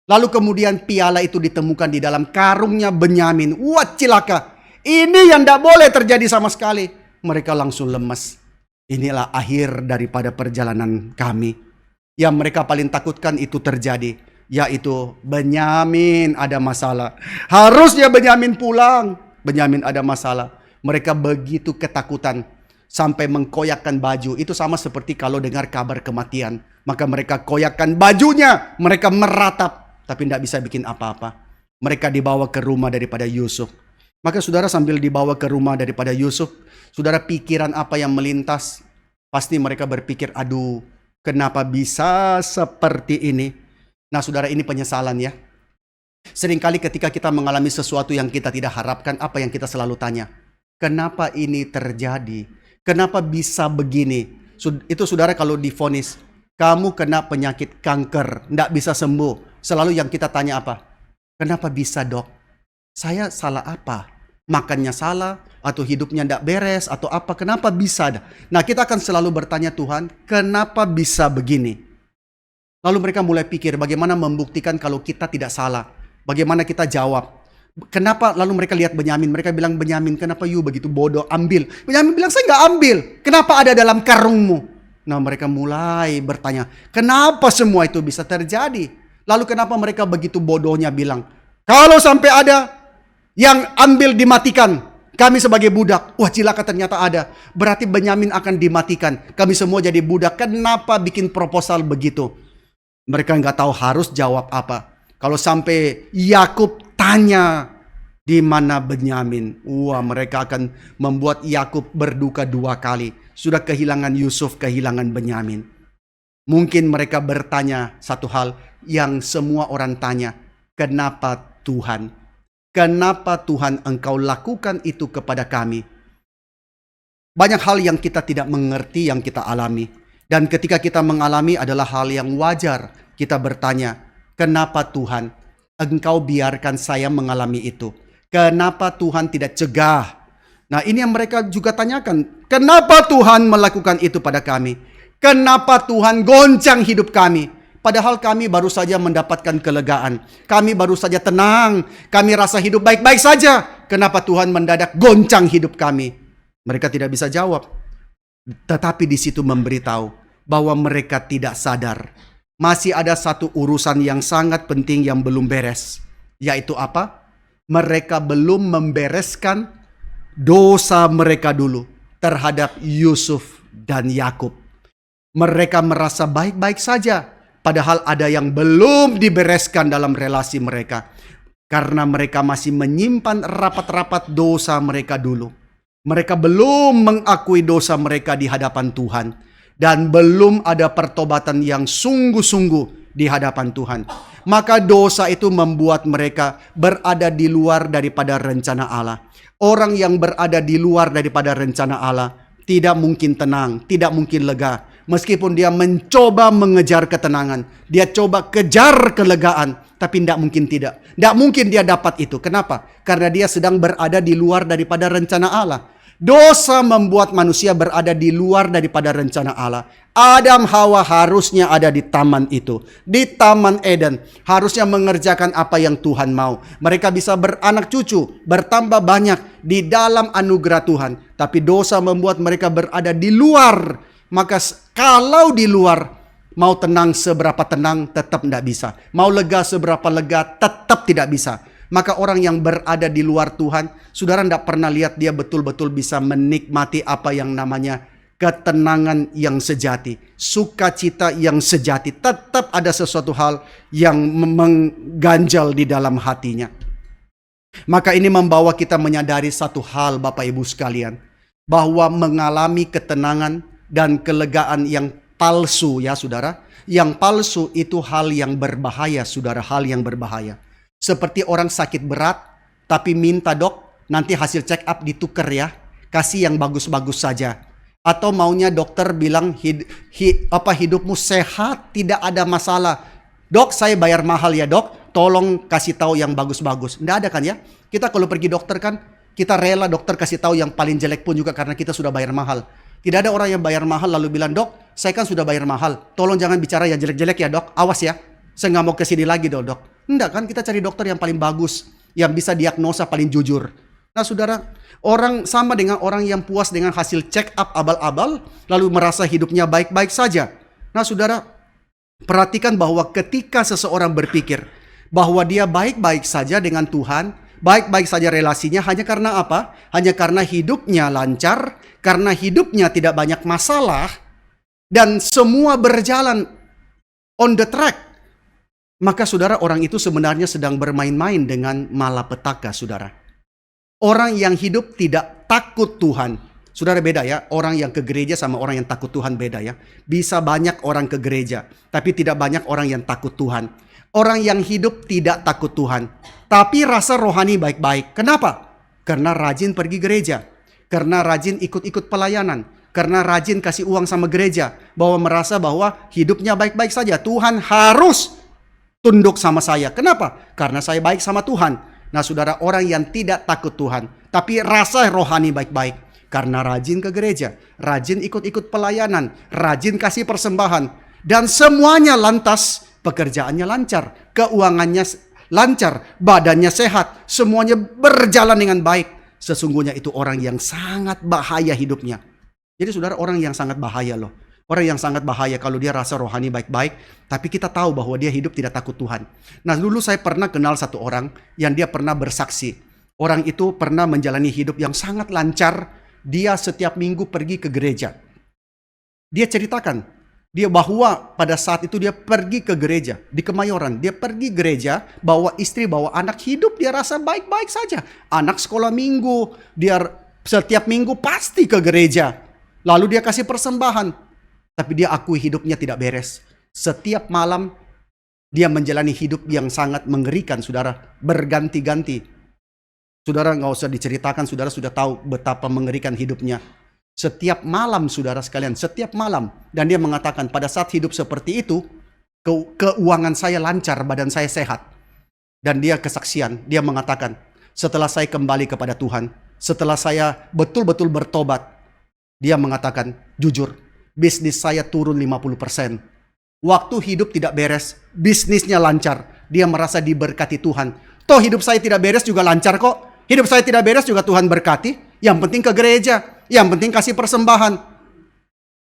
Lalu kemudian piala itu ditemukan di dalam karungnya Benyamin. Wah, cilaka. Ini yang tidak boleh terjadi sama sekali. Mereka langsung lemas. Inilah akhir daripada perjalanan kami. Yang mereka paling takutkan itu terjadi, yaitu Benyamin ada masalah. Harusnya Benyamin pulang. Benyamin ada masalah. Mereka begitu ketakutan sampai mengkoyakkan baju. Itu sama seperti kalau dengar kabar kematian. Maka mereka koyakkan bajunya. Mereka meratap. Tapi tidak bisa bikin apa-apa. Mereka dibawa ke rumah daripada Yusuf. Maka saudara sambil dibawa ke rumah daripada Yusuf, saudara pikiran apa yang melintas? Pasti mereka berpikir, aduh, kenapa bisa seperti ini? Nah saudara, ini penyesalan ya. Seringkali ketika kita mengalami sesuatu yang kita tidak harapkan, apa yang kita selalu tanya? Kenapa ini terjadi? Kenapa bisa begini? Itu saudara kalau divonis, kamu kena penyakit kanker, tidak bisa sembuh. Selalu yang kita tanya apa? Kenapa bisa, dok? Saya salah apa? Makannya salah? Atau hidupnya tidak beres? Atau apa? Kenapa bisa? Nah kita akan selalu bertanya, Tuhan, kenapa bisa begini? Lalu mereka mulai pikir bagaimana membuktikan kalau kita tidak salah. Bagaimana kita jawab? Kenapa? Lalu mereka lihat Benyamin. Mereka bilang, Benyamin, kenapa you begitu bodoh? Ambil. Benyamin bilang, saya nggak ambil. Kenapa ada dalam karungmu? Nah mereka mulai bertanya, kenapa semua itu bisa terjadi? Lalu kenapa mereka begitu bodohnya bilang, kalau sampai ada yang ambil dimatikan, kami sebagai budak. Wah cilaka, ternyata ada. Berarti Benyamin akan dimatikan. Kami semua jadi budak. Kenapa bikin proposal begitu? Mereka nggak tahu harus jawab apa. Kalau sampai Yakub tanya di mana Benyamin, wah mereka akan membuat Yakub berduka 2 kali. Sudah kehilangan Yusuf, kehilangan Benyamin. Mungkin mereka bertanya satu hal yang semua orang tanya, kenapa Tuhan? Kenapa Tuhan engkau lakukan itu kepada kami? Banyak hal yang kita tidak mengerti yang kita alami. Dan ketika kita mengalami adalah hal yang wajar. Kita bertanya, kenapa Tuhan engkau biarkan saya mengalami itu? Kenapa Tuhan tidak cegah? Nah ini yang mereka juga tanyakan. Kenapa Tuhan melakukan itu pada kami? Kenapa Tuhan goncang hidup kami? Padahal kami baru saja mendapatkan kelegaan. Kami baru saja tenang. Kami rasa hidup baik-baik saja. Kenapa Tuhan mendadak goncang hidup kami? Mereka tidak bisa jawab. Tetapi di situ memberitahu bahwa mereka tidak sadar. Masih ada satu urusan yang sangat penting yang belum beres. Yaitu apa? Mereka belum membereskan dosa mereka dulu terhadap Yusuf dan Yakub. Mereka merasa baik-baik saja. Padahal ada yang belum dibereskan dalam relasi mereka. Karena mereka masih menyimpan rapat-rapat dosa mereka dulu. Mereka belum mengakui dosa mereka di hadapan Tuhan. Dan belum ada pertobatan yang sungguh-sungguh di hadapan Tuhan. Maka dosa itu membuat mereka berada di luar daripada rencana Allah. Orang yang berada di luar daripada rencana Allah tidak mungkin tenang, tidak mungkin lega. Meskipun dia mencoba mengejar ketenangan, dia coba kejar kelegaan, tapi tidak mungkin tidak. Tidak mungkin dia dapat itu. Kenapa? Karena dia sedang berada di luar daripada rencana Allah. Dosa membuat manusia berada di luar daripada rencana Allah. Adam Hawa harusnya ada di taman itu. Di Taman Eden. Harusnya mengerjakan apa yang Tuhan mau. Mereka bisa beranak cucu. Bertambah banyak di dalam anugerah Tuhan. Tapi dosa membuat mereka berada di luar. Maka kalau di luar, mau tenang seberapa tenang tetap tidak bisa. Mau lega seberapa lega tetap tidak bisa. Maka orang yang berada di luar Tuhan, saudara tidak pernah lihat dia betul-betul bisa menikmati apa yang namanya ketenangan yang sejati. Sukacita yang sejati. Tetap ada sesuatu hal yang mengganjal di dalam hatinya. Maka ini membawa kita menyadari satu hal Bapak Ibu sekalian. Bahwa mengalami ketenangan dan kelegaan yang palsu ya saudara. Yang palsu itu hal yang berbahaya saudara. Hal yang berbahaya. Seperti orang sakit berat, tapi minta dok, nanti hasil check up ditukar ya. Kasih yang bagus-bagus saja. Atau maunya dokter bilang hidupmu sehat, tidak ada masalah. Dok, saya bayar mahal ya dok, tolong kasih tahu yang bagus-bagus. Nggak ada kan ya? Kita kalau pergi dokter kan, kita rela dokter kasih tahu yang paling jelek pun juga karena kita sudah bayar mahal. Tidak ada orang yang bayar mahal lalu bilang, "Dok, saya kan sudah bayar mahal. Tolong jangan bicara yang jelek-jelek ya, Dok. Awas ya. Saya nggak mau kesini lagi, Dok." Enggak kan, kita cari dokter yang paling bagus, yang bisa diagnosa paling jujur. Nah, saudara, orang sama dengan orang yang puas dengan hasil check up abal-abal, lalu merasa hidupnya baik-baik saja. Nah, saudara, perhatikan bahwa ketika seseorang berpikir bahwa dia baik-baik saja dengan Tuhan, baik-baik saja relasinya, hanya karena apa? Hanya karena hidupnya lancar, karena hidupnya tidak banyak masalah, dan semua berjalan on the track. Maka saudara, orang itu sebenarnya sedang bermain-main dengan malapetaka, saudara. Orang yang hidup tidak takut Tuhan. Saudara, beda ya. Orang yang ke gereja sama orang yang takut Tuhan beda ya. Bisa banyak orang ke gereja, tapi tidak banyak orang yang takut Tuhan. Orang yang hidup tidak takut Tuhan, tapi rasa rohani baik-baik. Kenapa? Karena rajin pergi gereja. Karena rajin ikut-ikut pelayanan. Karena rajin kasih uang sama gereja. Bahwa merasa bahwa hidupnya baik-baik saja. Tuhan harus tunduk sama saya. Kenapa? Karena saya baik sama Tuhan. Nah, saudara, orang yang tidak takut Tuhan, tapi rasa rohani baik-baik. Karena rajin ke gereja, rajin ikut-ikut pelayanan, rajin kasih persembahan. Dan semuanya lantas, pekerjaannya lancar, keuangannya lancar, badannya sehat, semuanya berjalan dengan baik. Sesungguhnya itu orang yang sangat bahaya hidupnya. Jadi saudara, orang yang sangat bahaya loh. Orang yang sangat bahaya kalau dia rasa rohani baik-baik, tapi kita tahu bahwa dia hidup tidak takut Tuhan. Nah, dulu saya pernah kenal satu orang yang dia pernah bersaksi. Orang itu pernah menjalani hidup yang sangat lancar. Dia setiap minggu pergi ke gereja. Dia ceritakan, dia bahwa pada saat itu dia pergi ke gereja di Kemayoran. Dia pergi gereja, bawa istri, bawa anak, hidup dia rasa baik-baik saja. Anak sekolah minggu, dia setiap minggu pasti ke gereja. Lalu dia kasih persembahan. Tapi dia akui hidupnya tidak beres. Setiap malam dia menjalani hidup yang sangat mengerikan, saudara. Berganti-ganti. Saudara nggak usah diceritakan, saudara sudah tahu betapa mengerikan hidupnya. Setiap malam, saudara sekalian, setiap malam. Dan dia mengatakan, pada saat hidup seperti itu, keuangan saya lancar, badan saya sehat. Dan dia kesaksian, dia mengatakan, setelah saya kembali kepada Tuhan, setelah saya betul-betul bertobat, dia mengatakan, jujur, bisnis saya turun 50%. Waktu hidup tidak beres, bisnisnya lancar. Dia merasa diberkati Tuhan. Toh hidup saya tidak beres juga lancar kok. Hidup saya tidak beres juga Tuhan berkati. Yang penting ke gereja, yang penting kasih persembahan.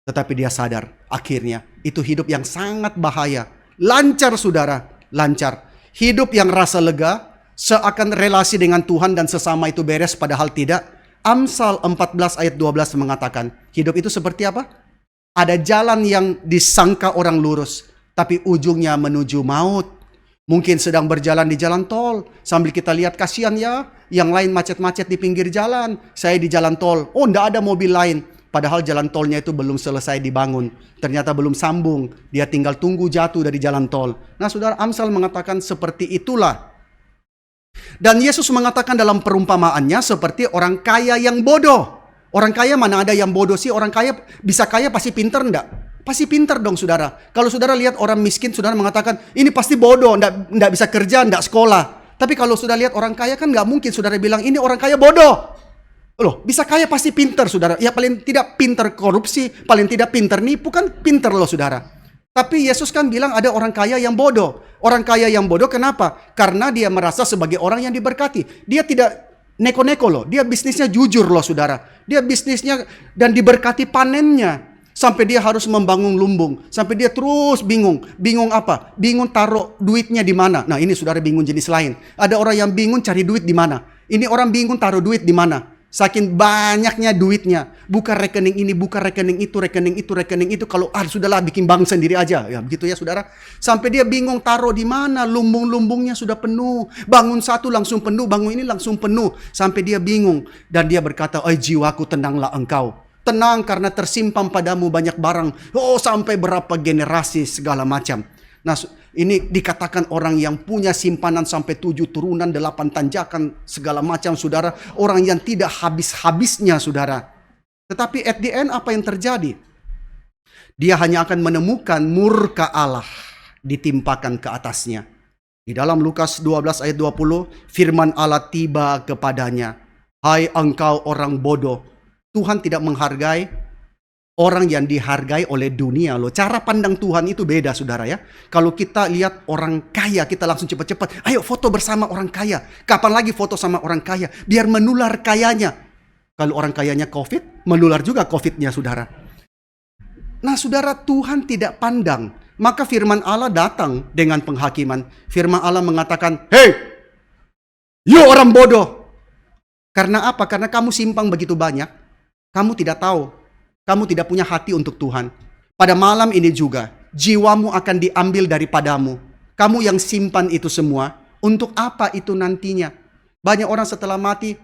Tetapi dia sadar, akhirnya itu hidup yang sangat bahaya. Lancar saudara, lancar. Hidup yang rasa lega, seakan relasi dengan Tuhan dan sesama itu beres, padahal tidak. Amsal 14 ayat 12 mengatakan, hidup itu seperti apa? Ada jalan yang disangka orang lurus, tapi ujungnya menuju maut. Mungkin sedang berjalan di jalan tol, sambil kita lihat kasihan ya, yang lain macet-macet di pinggir jalan, saya di jalan tol, oh enggak ada mobil lain. Padahal jalan tolnya itu belum selesai dibangun, ternyata belum sambung, dia tinggal tunggu jatuh dari jalan tol. Nah saudara, Amsal mengatakan seperti itulah. Dan Yesus mengatakan dalam perumpamaannya seperti orang kaya yang bodoh. Orang kaya mana ada yang bodoh sih? Orang kaya bisa kaya pasti pinter enggak? Pasti pinter dong saudara. Kalau saudara lihat orang miskin, saudara mengatakan ini pasti bodoh, enggak bisa kerja, enggak sekolah. Tapi kalau sudah lihat orang kaya kan enggak mungkin saudara bilang ini orang kaya bodoh. Loh, bisa kaya pasti pinter saudara. Ya paling tidak pinter korupsi, paling tidak pinter nipu, kan pinter loh saudara. Tapi Yesus kan bilang ada orang kaya yang bodoh. Orang kaya yang bodoh kenapa? Karena dia merasa sebagai orang yang diberkati. Dia tidak neko-neko loh, dia bisnisnya jujur loh saudara. Dia bisnisnya dan diberkati panennya. Sampai dia harus membangun lumbung. Sampai dia terus bingung. Bingung apa? Bingung taruh duitnya di mana. Nah ini saudara bingung jenis lain. Ada orang yang bingung cari duit di mana. Ini orang bingung taruh duit di mana. Saking banyaknya duitnya. Buka rekening ini, buka rekening itu, rekening itu, rekening itu. Kalau sudahlah bikin bank sendiri aja. Ya begitu ya saudara. Sampai dia bingung taruh di mana. Lumbung-lumbungnya sudah penuh. Bangun satu langsung penuh, bangun ini langsung penuh. Sampai dia bingung. Dan dia berkata, "Oi jiwaku, tenanglah engkau." Tenang karena tersimpan padamu banyak barang. Oh sampai berapa generasi segala macam. Nah ini dikatakan orang yang punya simpanan sampai 7 turunan, 8 tanjakan segala macam saudara. Orang yang tidak habis-habisnya saudara. Tetapi at the end apa yang terjadi? Dia hanya akan menemukan murka Allah ditimpakan ke atasnya. Di dalam Lukas 12 ayat 20 firman Allah tiba kepadanya. Hai engkau orang bodoh. Tuhan tidak menghargai orang yang dihargai oleh dunia loh. Cara pandang Tuhan itu beda saudara ya. Kalau kita lihat orang kaya, kita langsung cepat-cepat, ayo foto bersama orang kaya. Kapan lagi foto sama orang kaya? Biar menular kayanya. Kalau orang kayanya COVID, menular juga COVID-nya saudara. Nah saudara, Tuhan tidak pandang. Maka firman Allah datang dengan penghakiman. Firman Allah mengatakan, "Hei, you orang bodoh." Karena apa? Karena kamu simpang begitu banyak. Kamu tidak tahu. Kamu tidak punya hati untuk Tuhan. Pada malam ini juga, jiwamu akan diambil daripadamu. Kamu yang simpan itu semua, untuk apa itu nantinya? Banyak orang setelah mati,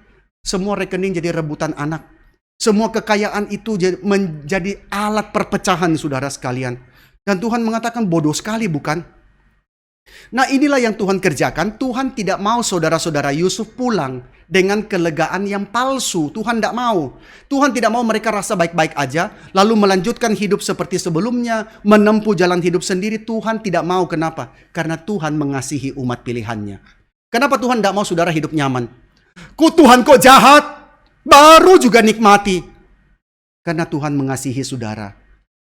semua rekening jadi rebutan anak. Semua kekayaan itu menjadi alat perpecahan saudara sekalian. Dan Tuhan mengatakan bodoh sekali bukan? Nah inilah yang Tuhan kerjakan. Tuhan tidak mau saudara-saudara Yusuf pulang dengan kelegaan yang palsu. Tuhan tidak mau. Tuhan tidak mau mereka rasa baik-baik aja, lalu melanjutkan hidup seperti sebelumnya, menempuh jalan hidup sendiri. Tuhan tidak mau. Kenapa? Karena Tuhan mengasihi umat pilihannya. Kenapa Tuhan tidak mau saudara hidup nyaman? Tuhan kok jahat? Baru juga nikmati. Karena Tuhan mengasihi saudara.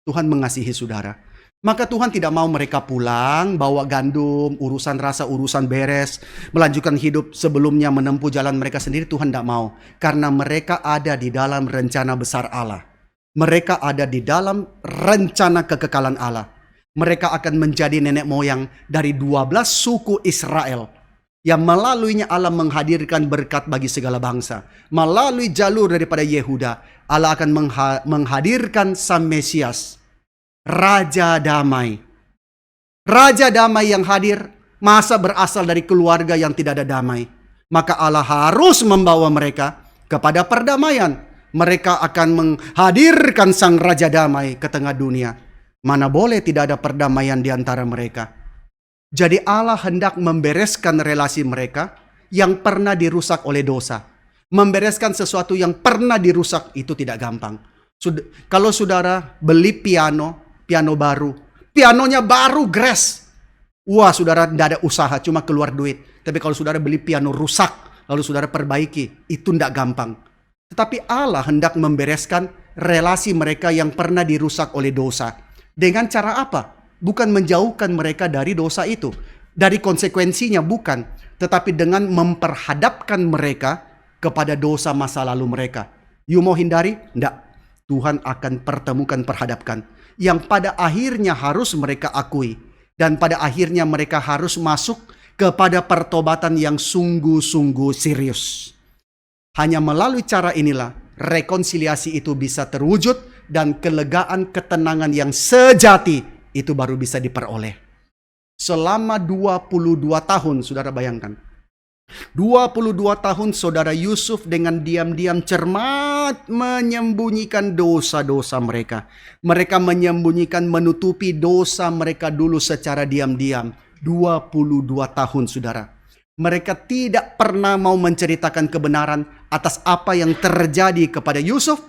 Tuhan mengasihi saudara. Maka Tuhan tidak mau mereka pulang, bawa gandum, urusan rasa, urusan beres, melanjutkan hidup sebelumnya, menempuh jalan mereka sendiri. Tuhan tidak mau. Karena mereka ada di dalam rencana besar Allah. Mereka ada di dalam rencana kekekalan Allah. Mereka akan menjadi nenek moyang dari 12 suku Israel. Yang melaluinya Allah menghadirkan berkat bagi segala bangsa. Melalui jalur daripada Yehuda, Allah akan menghadirkan Sang Mesias. Raja damai. Raja damai yang hadir masa berasal dari keluarga yang tidak ada damai. Maka Allah harus membawa mereka kepada perdamaian. Mereka akan menghadirkan sang Raja damai ke tengah dunia. Mana boleh tidak ada perdamaian di antara mereka. Jadi Allah hendak membereskan relasi mereka yang pernah dirusak oleh dosa. Membereskan sesuatu yang pernah dirusak itu tidak gampang. Kalau saudara beli piano baru. Pianonya baru gres. Wah saudara tidak ada usaha, cuma keluar duit. Tapi kalau saudara beli piano rusak, lalu saudara perbaiki, itu tidak gampang. Tetapi Allah hendak membereskan relasi mereka yang pernah dirusak oleh dosa. Dengan cara apa? Bukan menjauhkan mereka dari dosa itu. Dari konsekuensinya bukan. Tetapi dengan memperhadapkan mereka kepada dosa masa lalu mereka. You mau hindari? Tidak. Tuhan akan pertemukan, perhadapkan. Yang pada akhirnya harus mereka akui. Dan pada akhirnya mereka harus masuk kepada pertobatan yang sungguh-sungguh serius. Hanya melalui cara inilah rekonsiliasi itu bisa terwujud dan kelegaan, ketenangan yang sejati itu baru bisa diperoleh. Selama 22 tahun, saudara bayangkan. 22 tahun saudara Yusuf dengan diam-diam cermat menyembunyikan dosa-dosa mereka. Mereka menyembunyikan, menutupi dosa mereka dulu secara diam-diam. 22 tahun saudara. Mereka tidak pernah mau menceritakan kebenaran atas apa yang terjadi kepada Yusuf.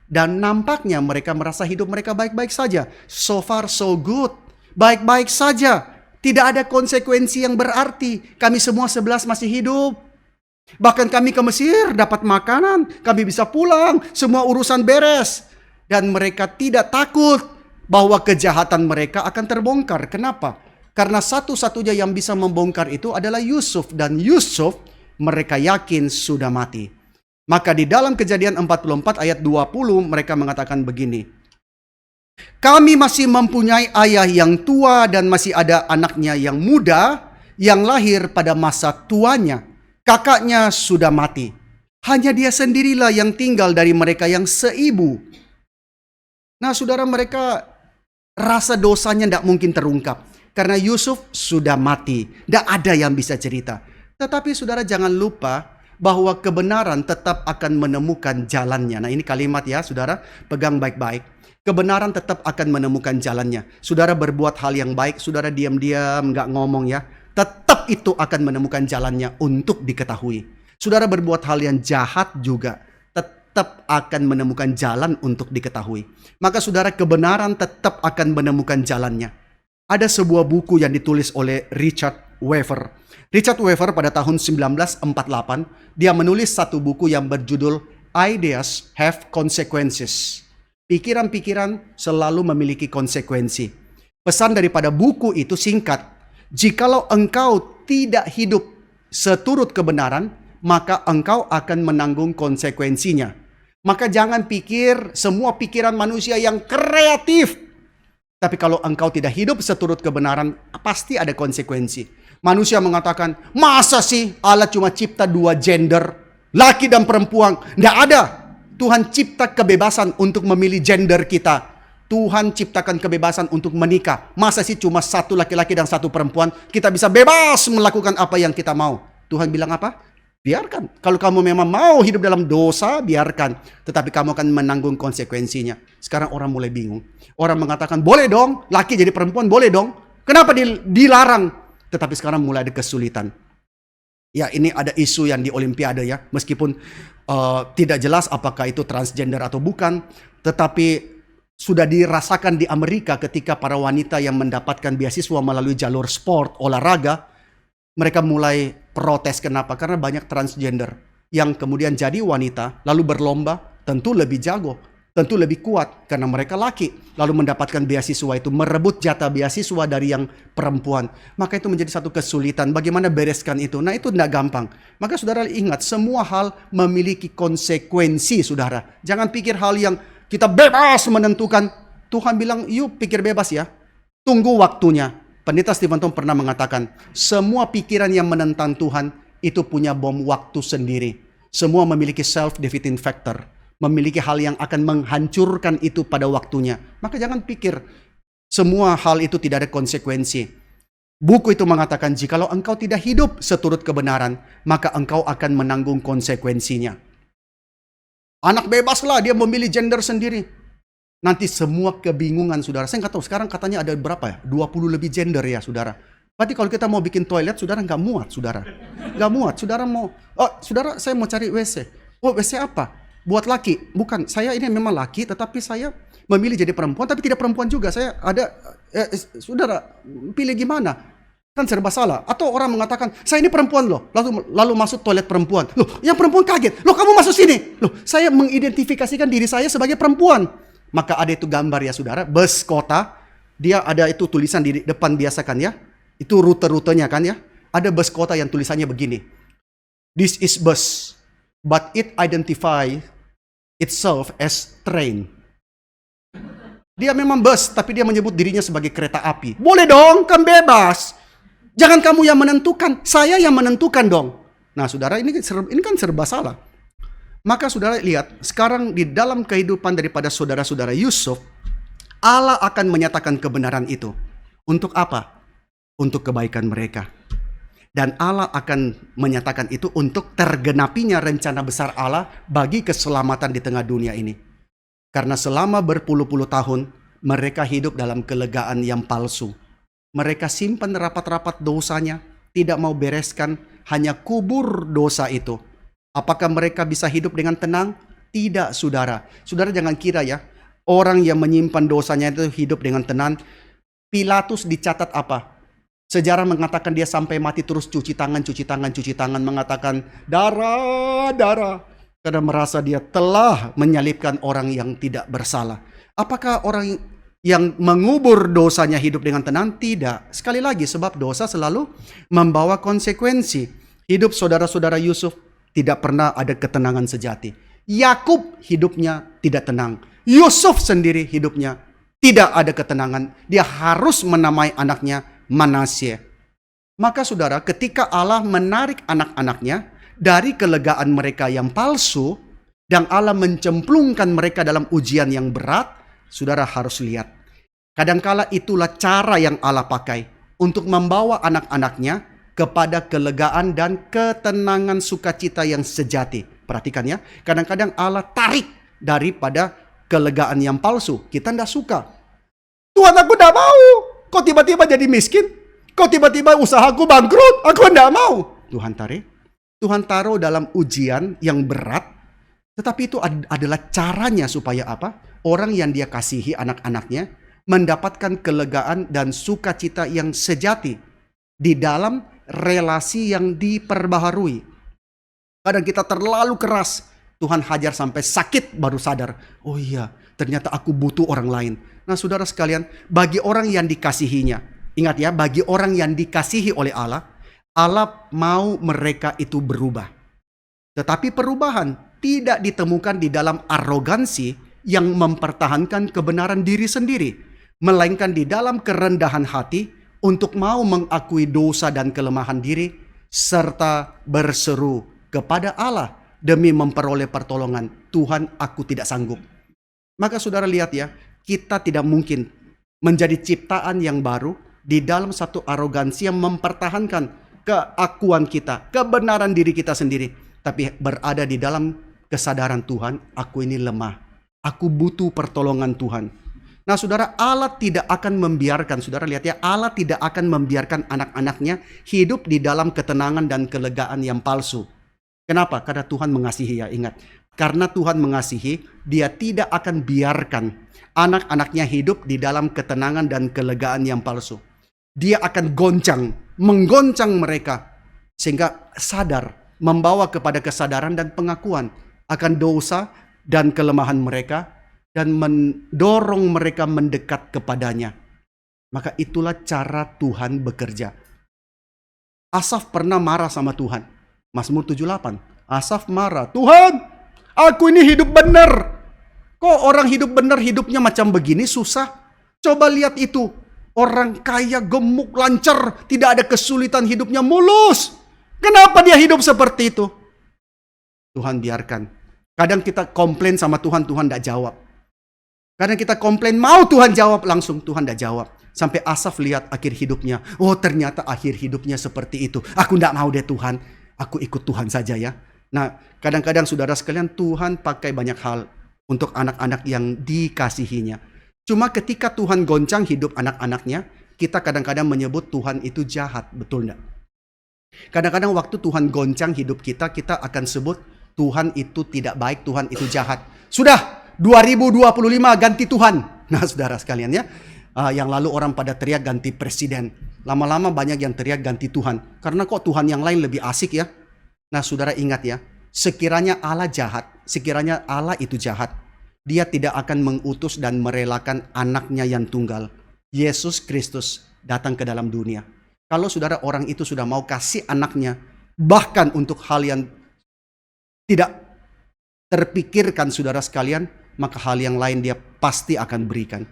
Dan nampaknya mereka merasa hidup mereka baik-baik saja. So far so good. Baik-baik saja. Tidak ada konsekuensi yang berarti. Kami semua 11 masih hidup. Bahkan kami ke Mesir dapat makanan. Kami bisa pulang. Semua urusan beres. Dan mereka tidak takut bahwa kejahatan mereka akan terbongkar. Kenapa? Karena satu-satunya yang bisa membongkar itu adalah Yusuf. Dan Yusuf mereka yakin sudah mati. Maka di dalam Kejadian 44 ayat 20 mereka mengatakan begini. Kami masih mempunyai ayah yang tua dan masih ada anaknya yang muda yang lahir pada masa tuanya. Kakaknya sudah mati. Hanya dia sendirilah yang tinggal dari mereka yang seibu. Nah saudara, mereka rasa dosanya tidak mungkin terungkap. Karena Yusuf sudah mati. Tidak ada yang bisa cerita. Tetapi saudara jangan lupa bahwa kebenaran tetap akan menemukan jalannya. Nah ini kalimat ya saudara, pegang baik-baik. Kebenaran tetap akan menemukan jalannya. Saudara berbuat hal yang baik, saudara diam-diam, nggak ngomong ya. Tetap itu akan menemukan jalannya untuk diketahui. Saudara berbuat hal yang jahat juga, tetap akan menemukan jalan untuk diketahui. Maka saudara, kebenaran tetap akan menemukan jalannya. Ada sebuah buku yang ditulis oleh Richard Weaver. Richard Weaver pada tahun 1948, dia menulis satu buku yang berjudul Ideas Have Consequences. Pikiran-pikiran selalu memiliki konsekuensi. Pesan daripada buku itu singkat. Jikalau engkau tidak hidup seturut kebenaran, maka engkau akan menanggung konsekuensinya. Maka jangan pikir semua pikiran manusia yang kreatif. Tapi kalau engkau tidak hidup seturut kebenaran, pasti ada konsekuensi. Manusia mengatakan, masa sih Allah cuma cipta 2 gender, laki dan perempuan? Tidak ada. Tuhan cipta kebebasan untuk memilih gender kita. Tuhan ciptakan kebebasan untuk menikah. Masa sih cuma 1 laki-laki dan 1 perempuan? Kita bisa bebas melakukan apa yang kita mau. Tuhan bilang apa? Biarkan. Kalau kamu memang mau hidup dalam dosa, biarkan. Tetapi kamu akan menanggung konsekuensinya. Sekarang orang mulai bingung. Orang mengatakan, boleh dong, laki jadi perempuan, boleh dong. Kenapa dilarang? Tetapi sekarang mulai ada kesulitan. Ya, ini ada isu yang di Olimpiade ya. Meskipun tidak jelas apakah itu transgender atau bukan. Tetapi sudah dirasakan di Amerika ketika para wanita yang mendapatkan beasiswa melalui jalur sport, olahraga, mereka mulai protes. Kenapa? Karena banyak transgender yang kemudian jadi wanita, lalu berlomba, tentu lebih jago, tentu lebih kuat, karena mereka laki, lalu mendapatkan beasiswa itu, merebut jatah beasiswa dari yang perempuan. Maka itu menjadi satu kesulitan, bagaimana bereskan itu. Nah itu tidak gampang. Maka saudara ingat, semua hal memiliki konsekuensi saudara. Jangan pikir hal yang kita bebas menentukan. Tuhan bilang, yuk pikir bebas ya. Tunggu waktunya. Pendeta Stephen Tom pernah mengatakan, semua pikiran yang menentang Tuhan itu punya bom waktu sendiri. Semua memiliki self-defeating factor. Memiliki hal yang akan menghancurkan itu pada waktunya. Maka jangan pikir semua hal itu tidak ada konsekuensi. Buku itu mengatakan, jikalau engkau tidak hidup seturut kebenaran, maka engkau akan menanggung konsekuensinya. Anak bebaslah, dia memilih gender sendiri. Nanti semua kebingungan saudara. Saya nggak tahu, sekarang katanya ada berapa ya? 20 lebih gender ya saudara. Berarti kalau kita mau bikin toilet, saudara nggak muat saudara. Nggak muat, saudara mau, saudara saya mau cari WC. Oh WC apa? Buat laki. Bukan, saya ini memang laki, tetapi saya memilih jadi perempuan, tapi tidak perempuan juga. Saya ada, saudara pilih gimana? Kan serba salah. Atau orang mengatakan, saya ini perempuan loh, lalu masuk toilet perempuan. Loh, yang perempuan kaget. Loh, kamu masuk sini. Loh, saya mengidentifikasikan diri saya sebagai perempuan. Maka ada itu gambar ya saudara, bus kota. Dia ada itu tulisan di depan biasa kan ya. Itu rute-rutenya kan ya. Ada bus kota yang tulisannya begini. This is bus, but it identify itself as train. Dia memang bus, tapi dia menyebut dirinya sebagai kereta api. Boleh dong, kan bebas. Jangan kamu yang menentukan, saya yang menentukan dong. Nah saudara, ini kan serba salah. Maka saudara lihat, sekarang di dalam kehidupan daripada saudara-saudara Yusuf, Allah akan menyatakan kebenaran itu. Untuk apa? Untuk kebaikan mereka. Dan Allah akan menyatakan itu untuk tergenapinya rencana besar Allah bagi keselamatan di tengah dunia ini. Karena selama berpuluh-puluh tahun, mereka hidup dalam kelegaan yang palsu. Mereka simpan rapat-rapat dosanya, tidak mau bereskan, hanya kubur dosa itu. Apakah mereka bisa hidup dengan tenang? Tidak, saudara. Saudara jangan kira ya, orang yang menyimpan dosanya itu hidup dengan tenang. Pilatus dicatat apa? Sejarah mengatakan dia sampai mati terus cuci tangan, mengatakan darah. Karena merasa dia telah menyalibkan orang yang tidak bersalah. Apakah orang yang mengubur dosanya hidup dengan tenang? Tidak. Sekali lagi, sebab dosa selalu membawa konsekuensi. Hidup saudara-saudara Yusuf tidak pernah ada ketenangan sejati. Yakub hidupnya tidak tenang. Yusuf sendiri hidupnya tidak ada ketenangan. Dia harus menamai anaknya Manasye. Maka saudara, ketika Allah menarik anak-anaknya dari kelegaan mereka yang palsu, dan Allah mencemplungkan mereka dalam ujian yang berat, saudara harus lihat. Kadangkala itulah cara yang Allah pakai untuk membawa anak-anaknya kepada kelegaan dan ketenangan sukacita yang sejati. Perhatikan ya, kadang-kadang Allah tarik daripada kelegaan yang palsu. Kita tidak suka. Tuhan, aku tidak mau. Kok tiba-tiba jadi miskin? Kok tiba-tiba usahaku bangkrut? Aku tidak mau. Tuhan tarik. Tuhan taruh dalam ujian yang berat. Tetapi itu adalah caranya supaya apa? Orang yang dia kasihi, anak-anaknya, mendapatkan kelegaan dan sukacita yang sejati di dalam relasi yang diperbaharui. Kadang kita terlalu keras, Tuhan hajar sampai sakit baru sadar. Oh iya, ternyata aku butuh orang lain. Nah saudara sekalian, bagi orang yang dikasihinya, ingat ya, bagi orang yang dikasihi oleh Allah, Allah mau mereka itu berubah. Tetapi perubahan tidak ditemukan di dalam arogansi yang mempertahankan kebenaran diri sendiri, melainkan di dalam kerendahan hati untuk mau mengakui dosa dan kelemahan diri, serta berseru kepada Allah demi memperoleh pertolongan. Tuhan, aku tidak sanggup. Maka saudara lihat ya, kita tidak mungkin menjadi ciptaan yang baru di dalam satu arogansi yang mempertahankan keakuan kita, kebenaran diri kita sendiri, tapi berada di dalam kesadaran Tuhan, aku ini lemah, aku butuh pertolongan Tuhan. Nah saudara, Allah tidak akan membiarkan, saudara lihat ya, Allah tidak akan membiarkan anak-anaknya hidup di dalam ketenangan dan kelegaan yang palsu. Kenapa? Karena Tuhan mengasihi ya, ingat. Karena Tuhan mengasihi, Dia tidak akan biarkan anak-anaknya hidup di dalam ketenangan dan kelegaan yang palsu. Dia akan menggoncang mereka, sehingga sadar, membawa kepada kesadaran dan pengakuan akan dosa dan kelemahan mereka, dan mendorong mereka mendekat kepadanya. Maka itulah cara Tuhan bekerja. Asaf pernah marah sama Tuhan. Mazmur 78. Asaf marah, Tuhan, aku ini hidup benar. Kok orang hidup benar hidupnya macam begini, susah? Coba lihat itu. Orang kaya, gemuk, lancar, tidak ada kesulitan, hidupnya mulus. Kenapa dia hidup seperti itu? Tuhan biarkan. Kadang kita komplain sama Tuhan, Tuhan tidak jawab. Kadang kita komplain, mau Tuhan jawab, langsung Tuhan tidak jawab. Sampai Asaf lihat akhir hidupnya. Oh ternyata akhir hidupnya seperti itu. Aku tidak mau deh Tuhan. Aku ikut Tuhan saja ya. Nah kadang-kadang saudara sekalian, Tuhan pakai banyak hal untuk anak-anak yang dikasihinya. Cuma ketika Tuhan goncang hidup anak-anaknya, kita kadang-kadang menyebut Tuhan itu jahat. Betul enggak? Kadang-kadang waktu Tuhan goncang hidup kita, kita akan sebut Tuhan itu tidak baik, Tuhan itu jahat. Sudah 2025 ganti Tuhan. Nah saudara sekalian ya, yang lalu orang pada teriak ganti presiden. Lama-lama banyak yang teriak ganti Tuhan. Karena kok Tuhan yang lain lebih asik ya. Nah saudara ingat ya, sekiranya Allah jahat, sekiranya Allah itu jahat, Dia tidak akan mengutus dan merelakan anaknya yang tunggal, Yesus Kristus, datang ke dalam dunia. Kalau saudara orang itu sudah mau kasih anaknya, bahkan untuk hal yang tidak terpikirkan saudara sekalian, maka hal yang lain Dia pasti akan berikan.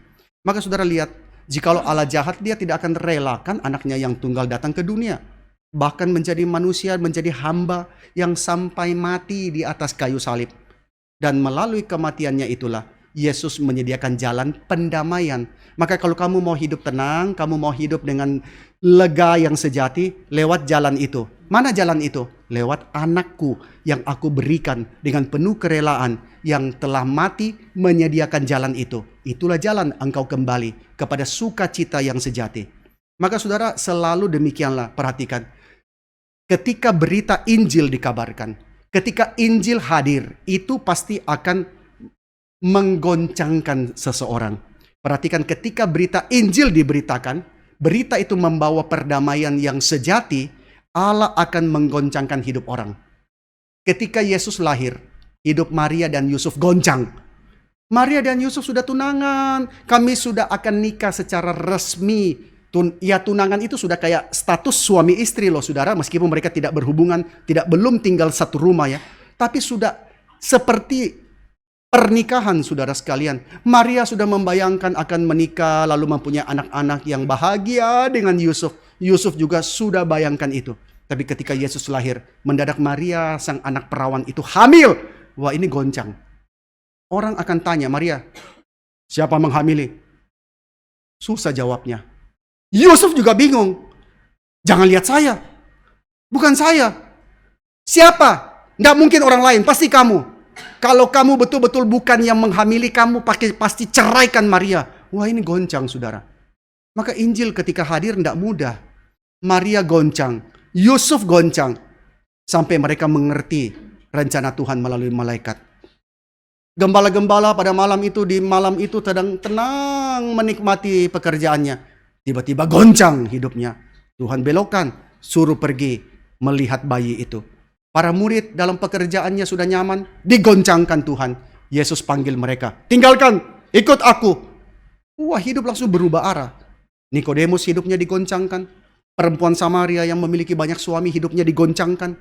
Maka saudara lihat, jikalau Allah jahat, Dia tidak akan relakan anaknya yang tunggal datang ke dunia. Bahkan menjadi manusia, menjadi hamba yang sampai mati di atas kayu salib. Dan melalui kematiannya itulah Yesus menyediakan jalan pendamaian. Maka kalau kamu mau hidup tenang, kamu mau hidup dengan lega yang sejati, lewat jalan itu. Mana jalan itu? Lewat anakku yang aku berikan dengan penuh kerelaan, yang telah mati menyediakan jalan itu. Itulah jalan engkau kembali kepada sukacita yang sejati. Maka saudara, selalu demikianlah, perhatikan. Ketika berita Injil dikabarkan, ketika Injil hadir, itu pasti akan menggoncangkan seseorang. Perhatikan, ketika berita Injil diberitakan, berita itu membawa perdamaian yang sejati, Allah akan menggoncangkan hidup orang. Ketika Yesus lahir, hidup Maria dan Yusuf goncang. Maria dan Yusuf sudah tunangan, kami sudah akan nikah secara resmi. Tunangan itu sudah kayak status suami istri loh saudara, meskipun mereka tidak berhubungan, belum tinggal satu rumah ya. Tapi sudah seperti pernikahan saudara sekalian. Maria sudah membayangkan akan menikah, lalu mempunyai anak-anak yang bahagia dengan Yusuf. Yusuf juga sudah bayangkan itu. Tapi ketika Yesus lahir, mendadak Maria sang anak perawan itu hamil. Wah ini goncang. Orang akan tanya, Maria, siapa menghamili? Susah jawabnya. Yusuf juga bingung. Jangan lihat saya. Bukan saya. Siapa? Nggak mungkin orang lain, pasti kamu. Kalau kamu betul-betul bukan yang menghamili, kamu pasti ceraikan Maria. Wah ini goncang saudara. Maka Injil ketika hadir tidak mudah. Maria goncang, Yusuf goncang. Sampai mereka mengerti rencana Tuhan melalui malaikat. Gembala-gembala pada malam itu, di malam itu tenang menikmati pekerjaannya. Tiba-tiba goncang hidupnya. Tuhan belokkan, suruh pergi melihat bayi itu. Para murid dalam pekerjaannya sudah nyaman, digoncangkan Tuhan. Yesus panggil mereka, tinggalkan, ikut aku. Wah, hidup langsung berubah arah. Nikodemus hidupnya digoncangkan. Perempuan Samaria yang memiliki banyak suami hidupnya digoncangkan.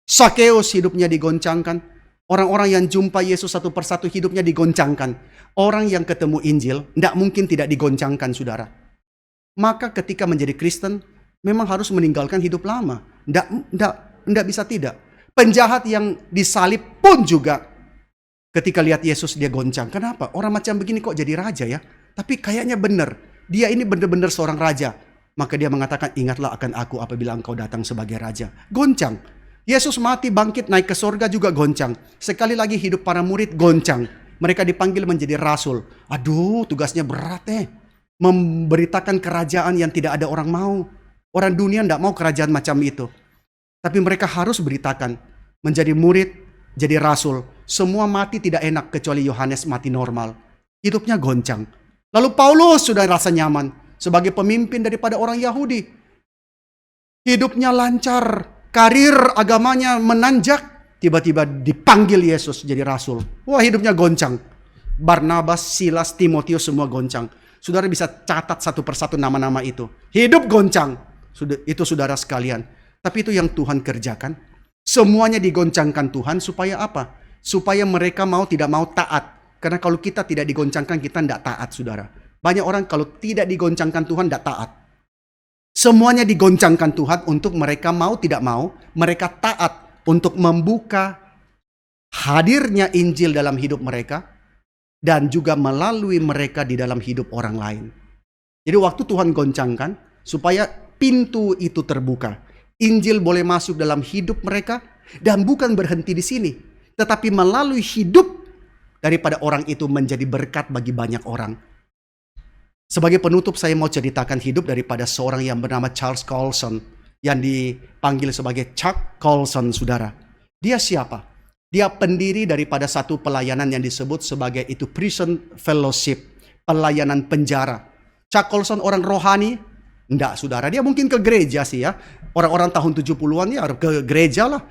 Sakeus hidupnya digoncangkan. Orang-orang yang jumpa Yesus satu persatu hidupnya digoncangkan. Orang yang ketemu Injil tidak mungkin tidak digoncangkan, saudara. Maka ketika menjadi Kristen, memang harus meninggalkan hidup lama. Tidak bisa tidak. Penjahat yang disalib pun juga ketika lihat Yesus dia goncang. Kenapa? Orang macam begini kok jadi raja ya? Tapi kayaknya benar. Dia ini benar-benar seorang raja. Maka dia mengatakan, ingatlah akan aku apabila engkau datang sebagai raja. Goncang. Yesus mati, bangkit, naik ke sorga juga goncang. Sekali lagi hidup para murid goncang. Mereka dipanggil menjadi rasul. Aduh, tugasnya berat memberitakan kerajaan yang tidak ada orang mau. Orang dunia tidak mau kerajaan macam itu. Tapi mereka harus beritakan. Menjadi murid, jadi rasul. Semua mati tidak enak kecuali Yohanes mati normal. Hidupnya goncang. Lalu Paulus sudah rasa nyaman sebagai pemimpin daripada orang Yahudi. Hidupnya lancar. Karir agamanya menanjak. Tiba-tiba dipanggil Yesus jadi rasul. Wah, hidupnya goncang. Barnabas, Silas, Timotius semua goncang. Saudara bisa catat satu persatu nama-nama itu. Hidup goncang. Itu saudara sekalian. Tapi itu yang Tuhan kerjakan. Semuanya digoncangkan Tuhan supaya apa? Supaya mereka mau tidak mau taat. Karena kalau kita tidak digoncangkan, kita tidak taat, saudara. Banyak orang kalau tidak digoncangkan Tuhan tidak taat. Semuanya digoncangkan Tuhan untuk mereka mau tidak mau. Mereka taat untuk membuka hadirnya Injil dalam hidup mereka. Dan juga melalui mereka di dalam hidup orang lain. Jadi waktu Tuhan goncangkan, supaya pintu itu terbuka. Injil boleh masuk dalam hidup mereka, dan bukan berhenti di sini. Tetapi melalui hidup daripada orang itu menjadi berkat bagi banyak orang. Sebagai penutup saya mau ceritakan hidup daripada seorang yang bernama Charles Colson. Yang dipanggil sebagai Chuck Colson, saudara. Dia siapa? Dia pendiri daripada satu pelayanan yang disebut sebagai itu prison fellowship, pelayanan penjara. Chuck Colson orang rohani? Enggak, saudara. Dia mungkin ke gereja sih ya. Orang-orang tahun 70-an ya ke gereja lah.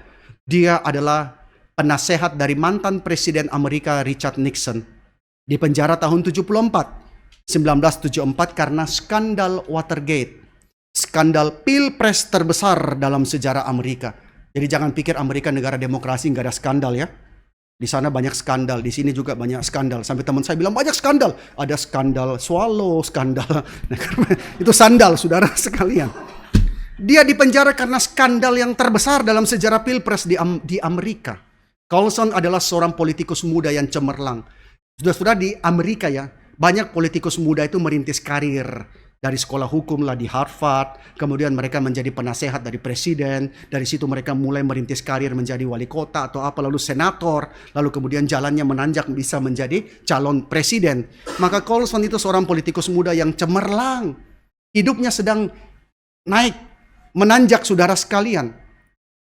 Dia adalah penasehat dari mantan Presiden Amerika Richard Nixon. Di penjara tahun 1974 karena skandal Watergate. Skandal pilpres terbesar dalam sejarah Amerika. Jadi jangan pikir Amerika negara demokrasi nggak ada skandal ya. Di sana banyak skandal, di sini juga banyak skandal. Sampai teman saya bilang banyak skandal. Ada skandal swallow, skandal. Nah, itu sandal, saudara sekalian. Dia dipenjara karena skandal yang terbesar dalam sejarah pilpres di Amerika. Colson adalah seorang politikus muda yang cemerlang. Sudah-sudah di Amerika ya, banyak politikus muda itu merintis karir. Dari sekolah hukum lah di Harvard, kemudian mereka menjadi penasehat dari presiden, dari situ mereka mulai merintis karir menjadi wali kota atau apa, lalu senator, lalu kemudian jalannya menanjak bisa menjadi calon presiden. Maka Colson itu seorang politikus muda yang cemerlang, hidupnya sedang naik, menanjak saudara sekalian.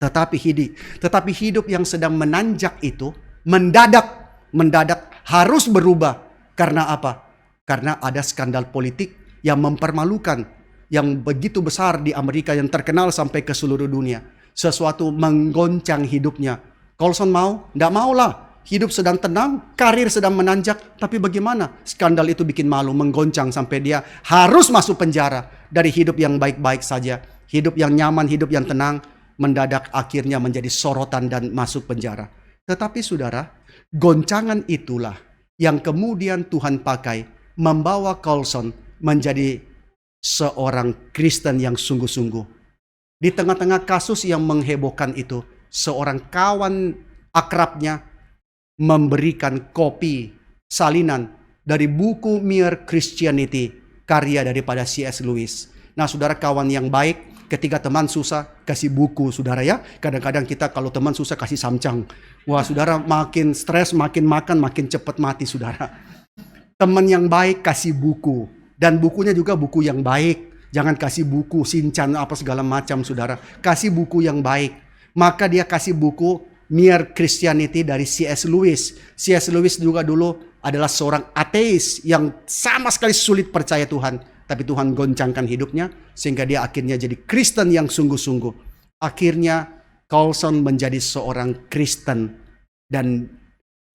Tetapi hidup yang sedang menanjak itu mendadak harus berubah. Karena apa? Karena ada skandal politik yang mempermalukan, yang begitu besar di Amerika, yang terkenal sampai ke seluruh dunia. Sesuatu menggoncang hidupnya. Colson mau? Tidak maulah. Hidup sedang tenang, karir sedang menanjak, tapi bagaimana? Skandal itu bikin malu, menggoncang sampai dia harus masuk penjara. Dari hidup yang baik-baik saja, hidup yang nyaman, hidup yang tenang, mendadak akhirnya menjadi sorotan dan masuk penjara. Tetapi saudara, goncangan itulah yang kemudian Tuhan pakai membawa Colson menjadi seorang Kristen yang sungguh-sungguh. Di tengah-tengah kasus yang menghebohkan itu, seorang kawan akrabnya memberikan kopi salinan dari buku Mere Christianity, karya daripada C.S. Lewis. Nah, saudara, kawan yang baik, ketika teman susah, kasih buku, saudara ya. Kadang-kadang kita kalau teman susah kasih samcang. Wah, saudara, makin stres, makin makan, makin cepat mati, saudara. Teman yang baik kasih buku. Dan bukunya juga buku yang baik. Jangan kasih buku Shinchan apa segala macam, saudara. Kasih buku yang baik. Maka dia kasih buku Mere Christianity dari C.S. Lewis. C.S. Lewis juga dulu adalah seorang ateis yang sama sekali sulit percaya Tuhan. Tapi Tuhan goncangkan hidupnya sehingga dia akhirnya jadi Kristen yang sungguh-sungguh. Akhirnya Colson menjadi seorang Kristen. Dan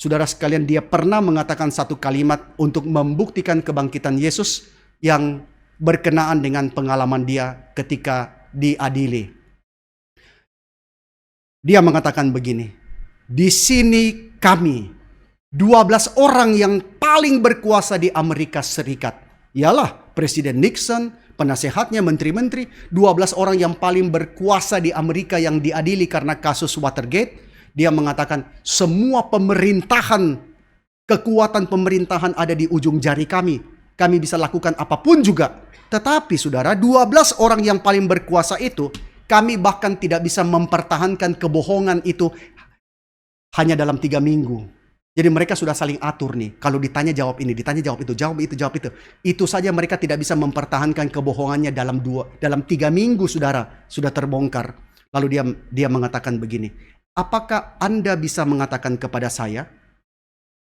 Saudara sekalian, dia pernah mengatakan satu kalimat untuk membuktikan kebangkitan Yesus yang berkenaan dengan pengalaman dia ketika diadili. Dia mengatakan begini, di sini kami 12 orang yang paling berkuasa di Amerika Serikat. Ialah Presiden Nixon, penasehatnya, menteri-menteri, 12 orang yang paling berkuasa di Amerika yang diadili karena kasus Watergate. Dia mengatakan semua pemerintahan, kekuatan pemerintahan ada di ujung jari kami. Kami bisa lakukan apapun juga. Tetapi saudara, 12 orang yang paling berkuasa itu, kami bahkan tidak bisa mempertahankan kebohongan itu hanya dalam 3 minggu. Jadi mereka sudah saling atur nih. Kalau ditanya jawab ini, ditanya jawab itu, jawab itu, jawab itu. Itu saja mereka tidak bisa mempertahankan kebohongannya dalam 3 minggu, saudara. Sudah terbongkar. Lalu dia mengatakan begini, apakah Anda bisa mengatakan kepada saya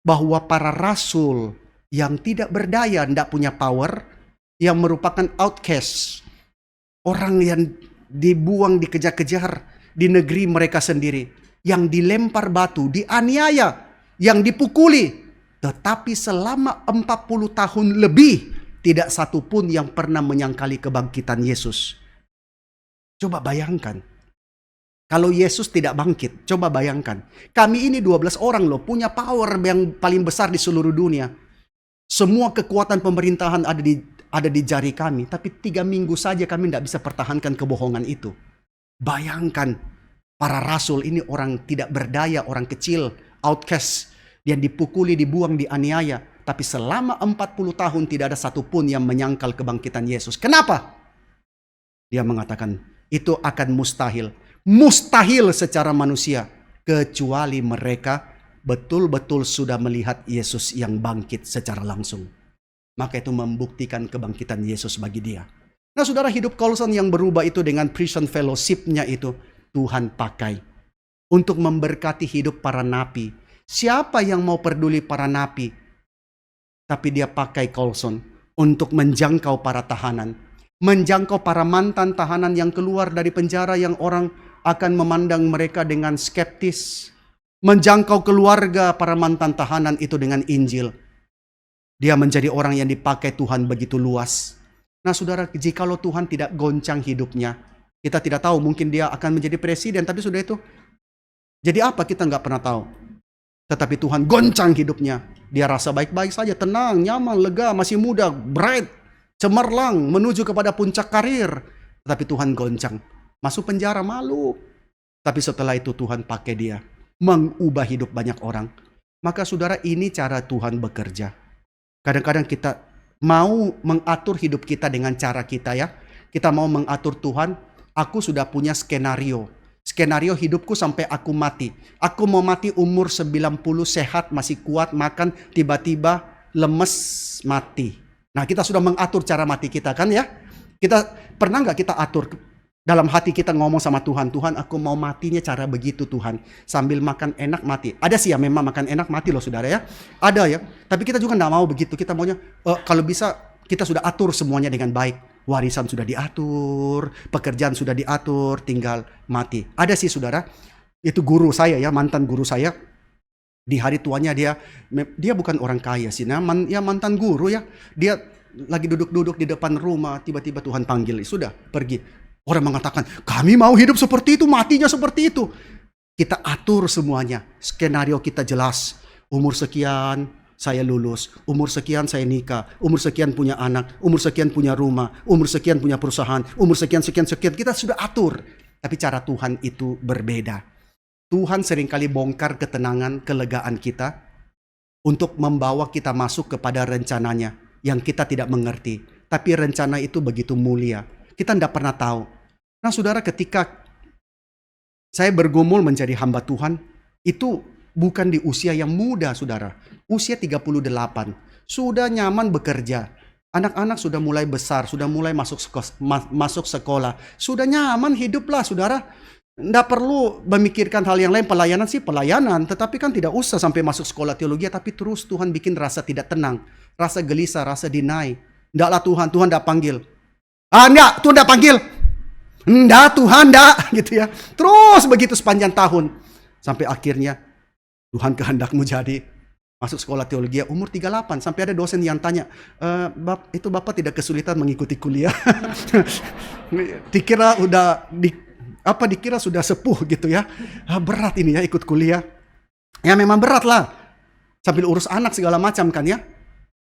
bahwa para rasul yang tidak berdaya, tidak punya power, yang merupakan outcast, orang yang dibuang, dikejar-kejar di negeri mereka sendiri, yang dilempar batu, dianiaya, yang dipukuli, tetapi selama 40 tahun lebih tidak satu pun yang pernah menyangkali kebangkitan Yesus. Coba bayangkan, kalau Yesus tidak bangkit, coba bayangkan, kami ini 12 orang loh, punya power yang paling besar di seluruh dunia. Semua kekuatan pemerintahan ada di jari kami, tapi 3 minggu saja kami tidak bisa pertahankan kebohongan itu. Bayangkan, para rasul ini orang tidak berdaya, orang kecil, outcast, yang dipukuli, dibuang, dianiaya. Tapi selama 40 tahun tidak ada satupun yang menyangkal kebangkitan Yesus. Kenapa? Dia mengatakan, itu akan mustahil. Mustahil secara manusia. Kecuali mereka betul-betul sudah melihat Yesus yang bangkit secara langsung. Maka itu membuktikan kebangkitan Yesus bagi dia. Nah saudara, hidup Colson yang berubah itu dengan prison fellowship-nya itu Tuhan pakai untuk memberkati hidup para napi. Siapa yang mau peduli para napi? Tapi dia pakai Colson untuk menjangkau para tahanan. Menjangkau para mantan tahanan yang keluar dari penjara yang orang akan memandang mereka dengan skeptis. Menjangkau keluarga para mantan tahanan itu dengan Injil. Dia menjadi orang yang dipakai Tuhan begitu luas. Nah saudara, jikalau Tuhan tidak goncang hidupnya, kita tidak tahu, mungkin dia akan menjadi presiden, tapi sudah itu. Jadi apa, kita nggak pernah tahu. Tetapi Tuhan goncang hidupnya. Dia rasa baik-baik saja, tenang, nyaman, lega, masih muda, bright, cemerlang, menuju kepada puncak karir. Tetapi Tuhan goncang. Masuk penjara, malu. Tapi setelah itu Tuhan pakai dia. Mengubah hidup banyak orang. Maka saudara, ini cara Tuhan bekerja. Kadang-kadang kita mau mengatur hidup kita dengan cara kita ya. Kita mau mengatur Tuhan, aku sudah punya skenario. Skenario hidupku sampai aku mati. Aku mau mati umur 90, sehat, masih kuat, makan, tiba-tiba lemes, mati. Nah kita sudah mengatur cara mati kita kan ya. Kita pernah nggak kita atur dalam hati kita ngomong sama Tuhan, Tuhan aku mau matinya cara begitu Tuhan. Sambil makan enak mati. Ada sih ya memang makan enak mati loh saudara ya. Ada ya. Tapi kita juga nggak mau begitu. Kita maunya kalau bisa kita sudah atur semuanya dengan baik. Warisan sudah diatur, pekerjaan sudah diatur, tinggal mati. Ada sih saudara, itu guru saya ya, mantan guru saya. Di hari tuanya dia bukan orang kaya sih, mantan guru ya. Dia lagi duduk-duduk di depan rumah, tiba-tiba Tuhan panggil, sudah pergi. Orang mengatakan, kami mau hidup seperti itu, matinya seperti itu. Kita atur semuanya, skenario kita jelas. Umur sekian, saya lulus, umur sekian saya nikah, umur sekian punya anak, umur sekian punya rumah, umur sekian punya perusahaan, umur sekian, kita sudah atur. Tapi cara Tuhan itu berbeda. Tuhan seringkali bongkar ketenangan, kelegaan kita untuk membawa kita masuk kepada rencananya yang kita tidak mengerti. Tapi rencana itu begitu mulia. Kita tidak pernah tahu. Nah saudara, ketika saya bergumul menjadi hamba Tuhan, itu bukan di usia yang muda saudara. Usia 38. Sudah nyaman bekerja. Anak-anak sudah mulai besar. Sudah mulai masuk sekolah. Sudah nyaman hiduplah saudara. Tidak perlu memikirkan hal yang lain. Pelayanan sih pelayanan. Tetapi kan tidak usah sampai masuk sekolah teologi. Tapi terus Tuhan bikin rasa tidak tenang. Rasa gelisah, rasa deny. Tidaklah Tuhan tidak panggil. Enggak, Tuhan tidak panggil. Enggak Tuhan, enggak. Gitu ya. Terus begitu sepanjang tahun. Sampai akhirnya Tuhan kehendak-Mu jadi. Masuk sekolah teologi umur 38, sampai ada dosen yang tanya, itu Bapak tidak kesulitan mengikuti kuliah? Dikira dikira sudah sepuh gitu ya. Berat ini ya ikut kuliah. Ya memang berat lah. Sambil urus anak segala macam kan ya.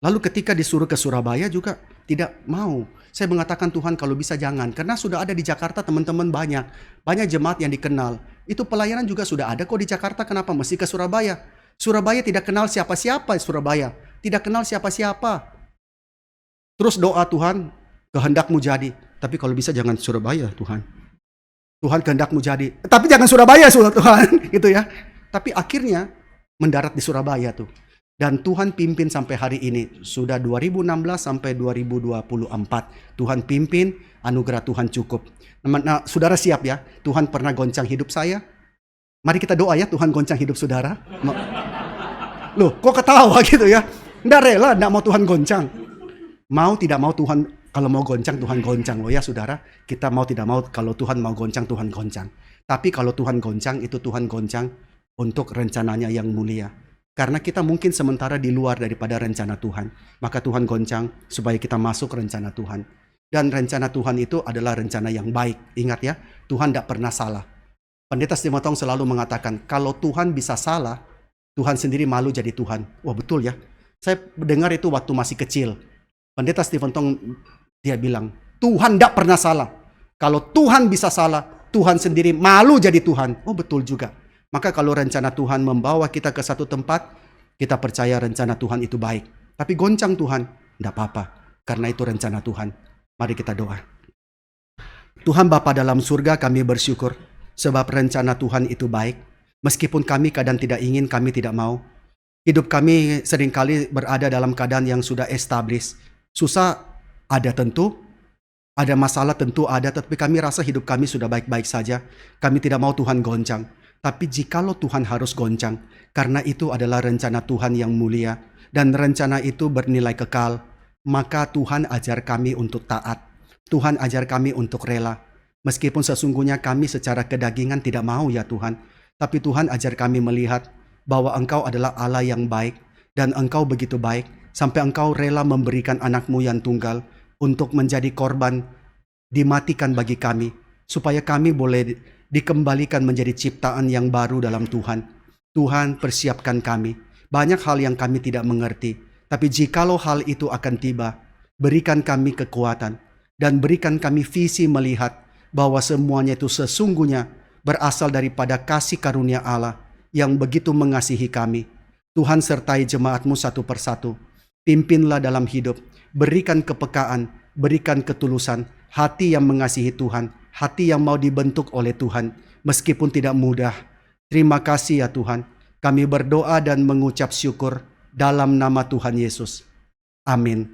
Lalu ketika disuruh ke Surabaya juga tidak mau. Saya mengatakan Tuhan kalau bisa jangan. Karena sudah ada di Jakarta teman-teman banyak. Banyak jemaat yang dikenal. Itu pelayanan juga sudah ada kok di Jakarta. Kenapa mesti ke Surabaya? Surabaya tidak kenal siapa-siapa Surabaya. Tidak kenal siapa-siapa. Terus doa Tuhan, kehendak-Mu jadi. Tapi kalau bisa jangan Surabaya Tuhan. Tuhan kehendak-Mu jadi. Tapi jangan Surabaya Tuhan. Gitu ya. Tapi akhirnya mendarat di Surabaya tuh. Dan Tuhan pimpin sampai hari ini. Sudah 2016 sampai 2024. Tuhan pimpin, anugerah Tuhan cukup. Nah, saudara siap ya? Tuhan pernah goncang hidup saya. Mari kita doa ya, Tuhan goncang hidup saudara. Loh, kok ketawa gitu ya? Nggak rela, nggak mau Tuhan goncang. Mau tidak mau Tuhan, kalau mau goncang, Tuhan goncang. Loh ya saudara, kita mau tidak mau, kalau Tuhan mau goncang, Tuhan goncang. Tapi kalau Tuhan goncang, itu Tuhan goncang untuk rencananya yang mulia. Karena kita mungkin sementara di luar daripada rencana Tuhan. Maka Tuhan goncang supaya kita masuk rencana Tuhan. Dan rencana Tuhan itu adalah rencana yang baik. Ingat ya, Tuhan tidak pernah salah. Pendeta Stephen Tong selalu mengatakan, kalau Tuhan bisa salah, Tuhan sendiri malu jadi Tuhan. Wah betul ya. Saya dengar itu waktu masih kecil. Pendeta Stephen Tong dia bilang, Tuhan tidak pernah salah. Kalau Tuhan bisa salah, Tuhan sendiri malu jadi Tuhan. Oh betul juga. Maka kalau rencana Tuhan membawa kita ke satu tempat, kita percaya rencana Tuhan itu baik. Tapi goncang Tuhan, tidak apa-apa. Karena itu rencana Tuhan. Mari kita doa. Tuhan Bapa dalam surga, kami bersyukur. Sebab rencana Tuhan itu baik. Meskipun kami kadang tidak ingin, kami tidak mau. Hidup kami seringkali berada dalam keadaan yang sudah established. Susah ada tentu. Ada masalah tentu ada. Tapi kami rasa hidup kami sudah baik-baik saja. Kami tidak mau Tuhan goncang. Tapi jikalau Tuhan harus goncang, karena itu adalah rencana Tuhan yang mulia, dan rencana itu bernilai kekal, maka Tuhan ajar kami untuk taat. Tuhan ajar kami untuk rela. Meskipun sesungguhnya kami secara kedagingan tidak mau ya Tuhan, tapi Tuhan ajar kami melihat bahwa Engkau adalah Allah yang baik, dan Engkau begitu baik, sampai Engkau rela memberikan anak-Mu yang tunggal untuk menjadi korban, dimatikan bagi kami, supaya kami boleh dikembalikan menjadi ciptaan yang baru dalam Tuhan. Tuhan persiapkan kami. Banyak hal yang kami tidak mengerti. Tapi jikalau hal itu akan tiba, berikan kami kekuatan. Dan berikan kami visi melihat bahwa semuanya itu sesungguhnya berasal daripada kasih karunia Allah yang begitu mengasihi kami. Tuhan sertai jemaat-Mu satu persatu. Pimpinlah dalam hidup. Berikan kepekaan, berikan ketulusan, hati yang mengasihi Tuhan. Hati yang mau dibentuk oleh Tuhan, meskipun tidak mudah. Terima kasih ya Tuhan. Kami berdoa dan mengucap syukur dalam nama Tuhan Yesus. Amin.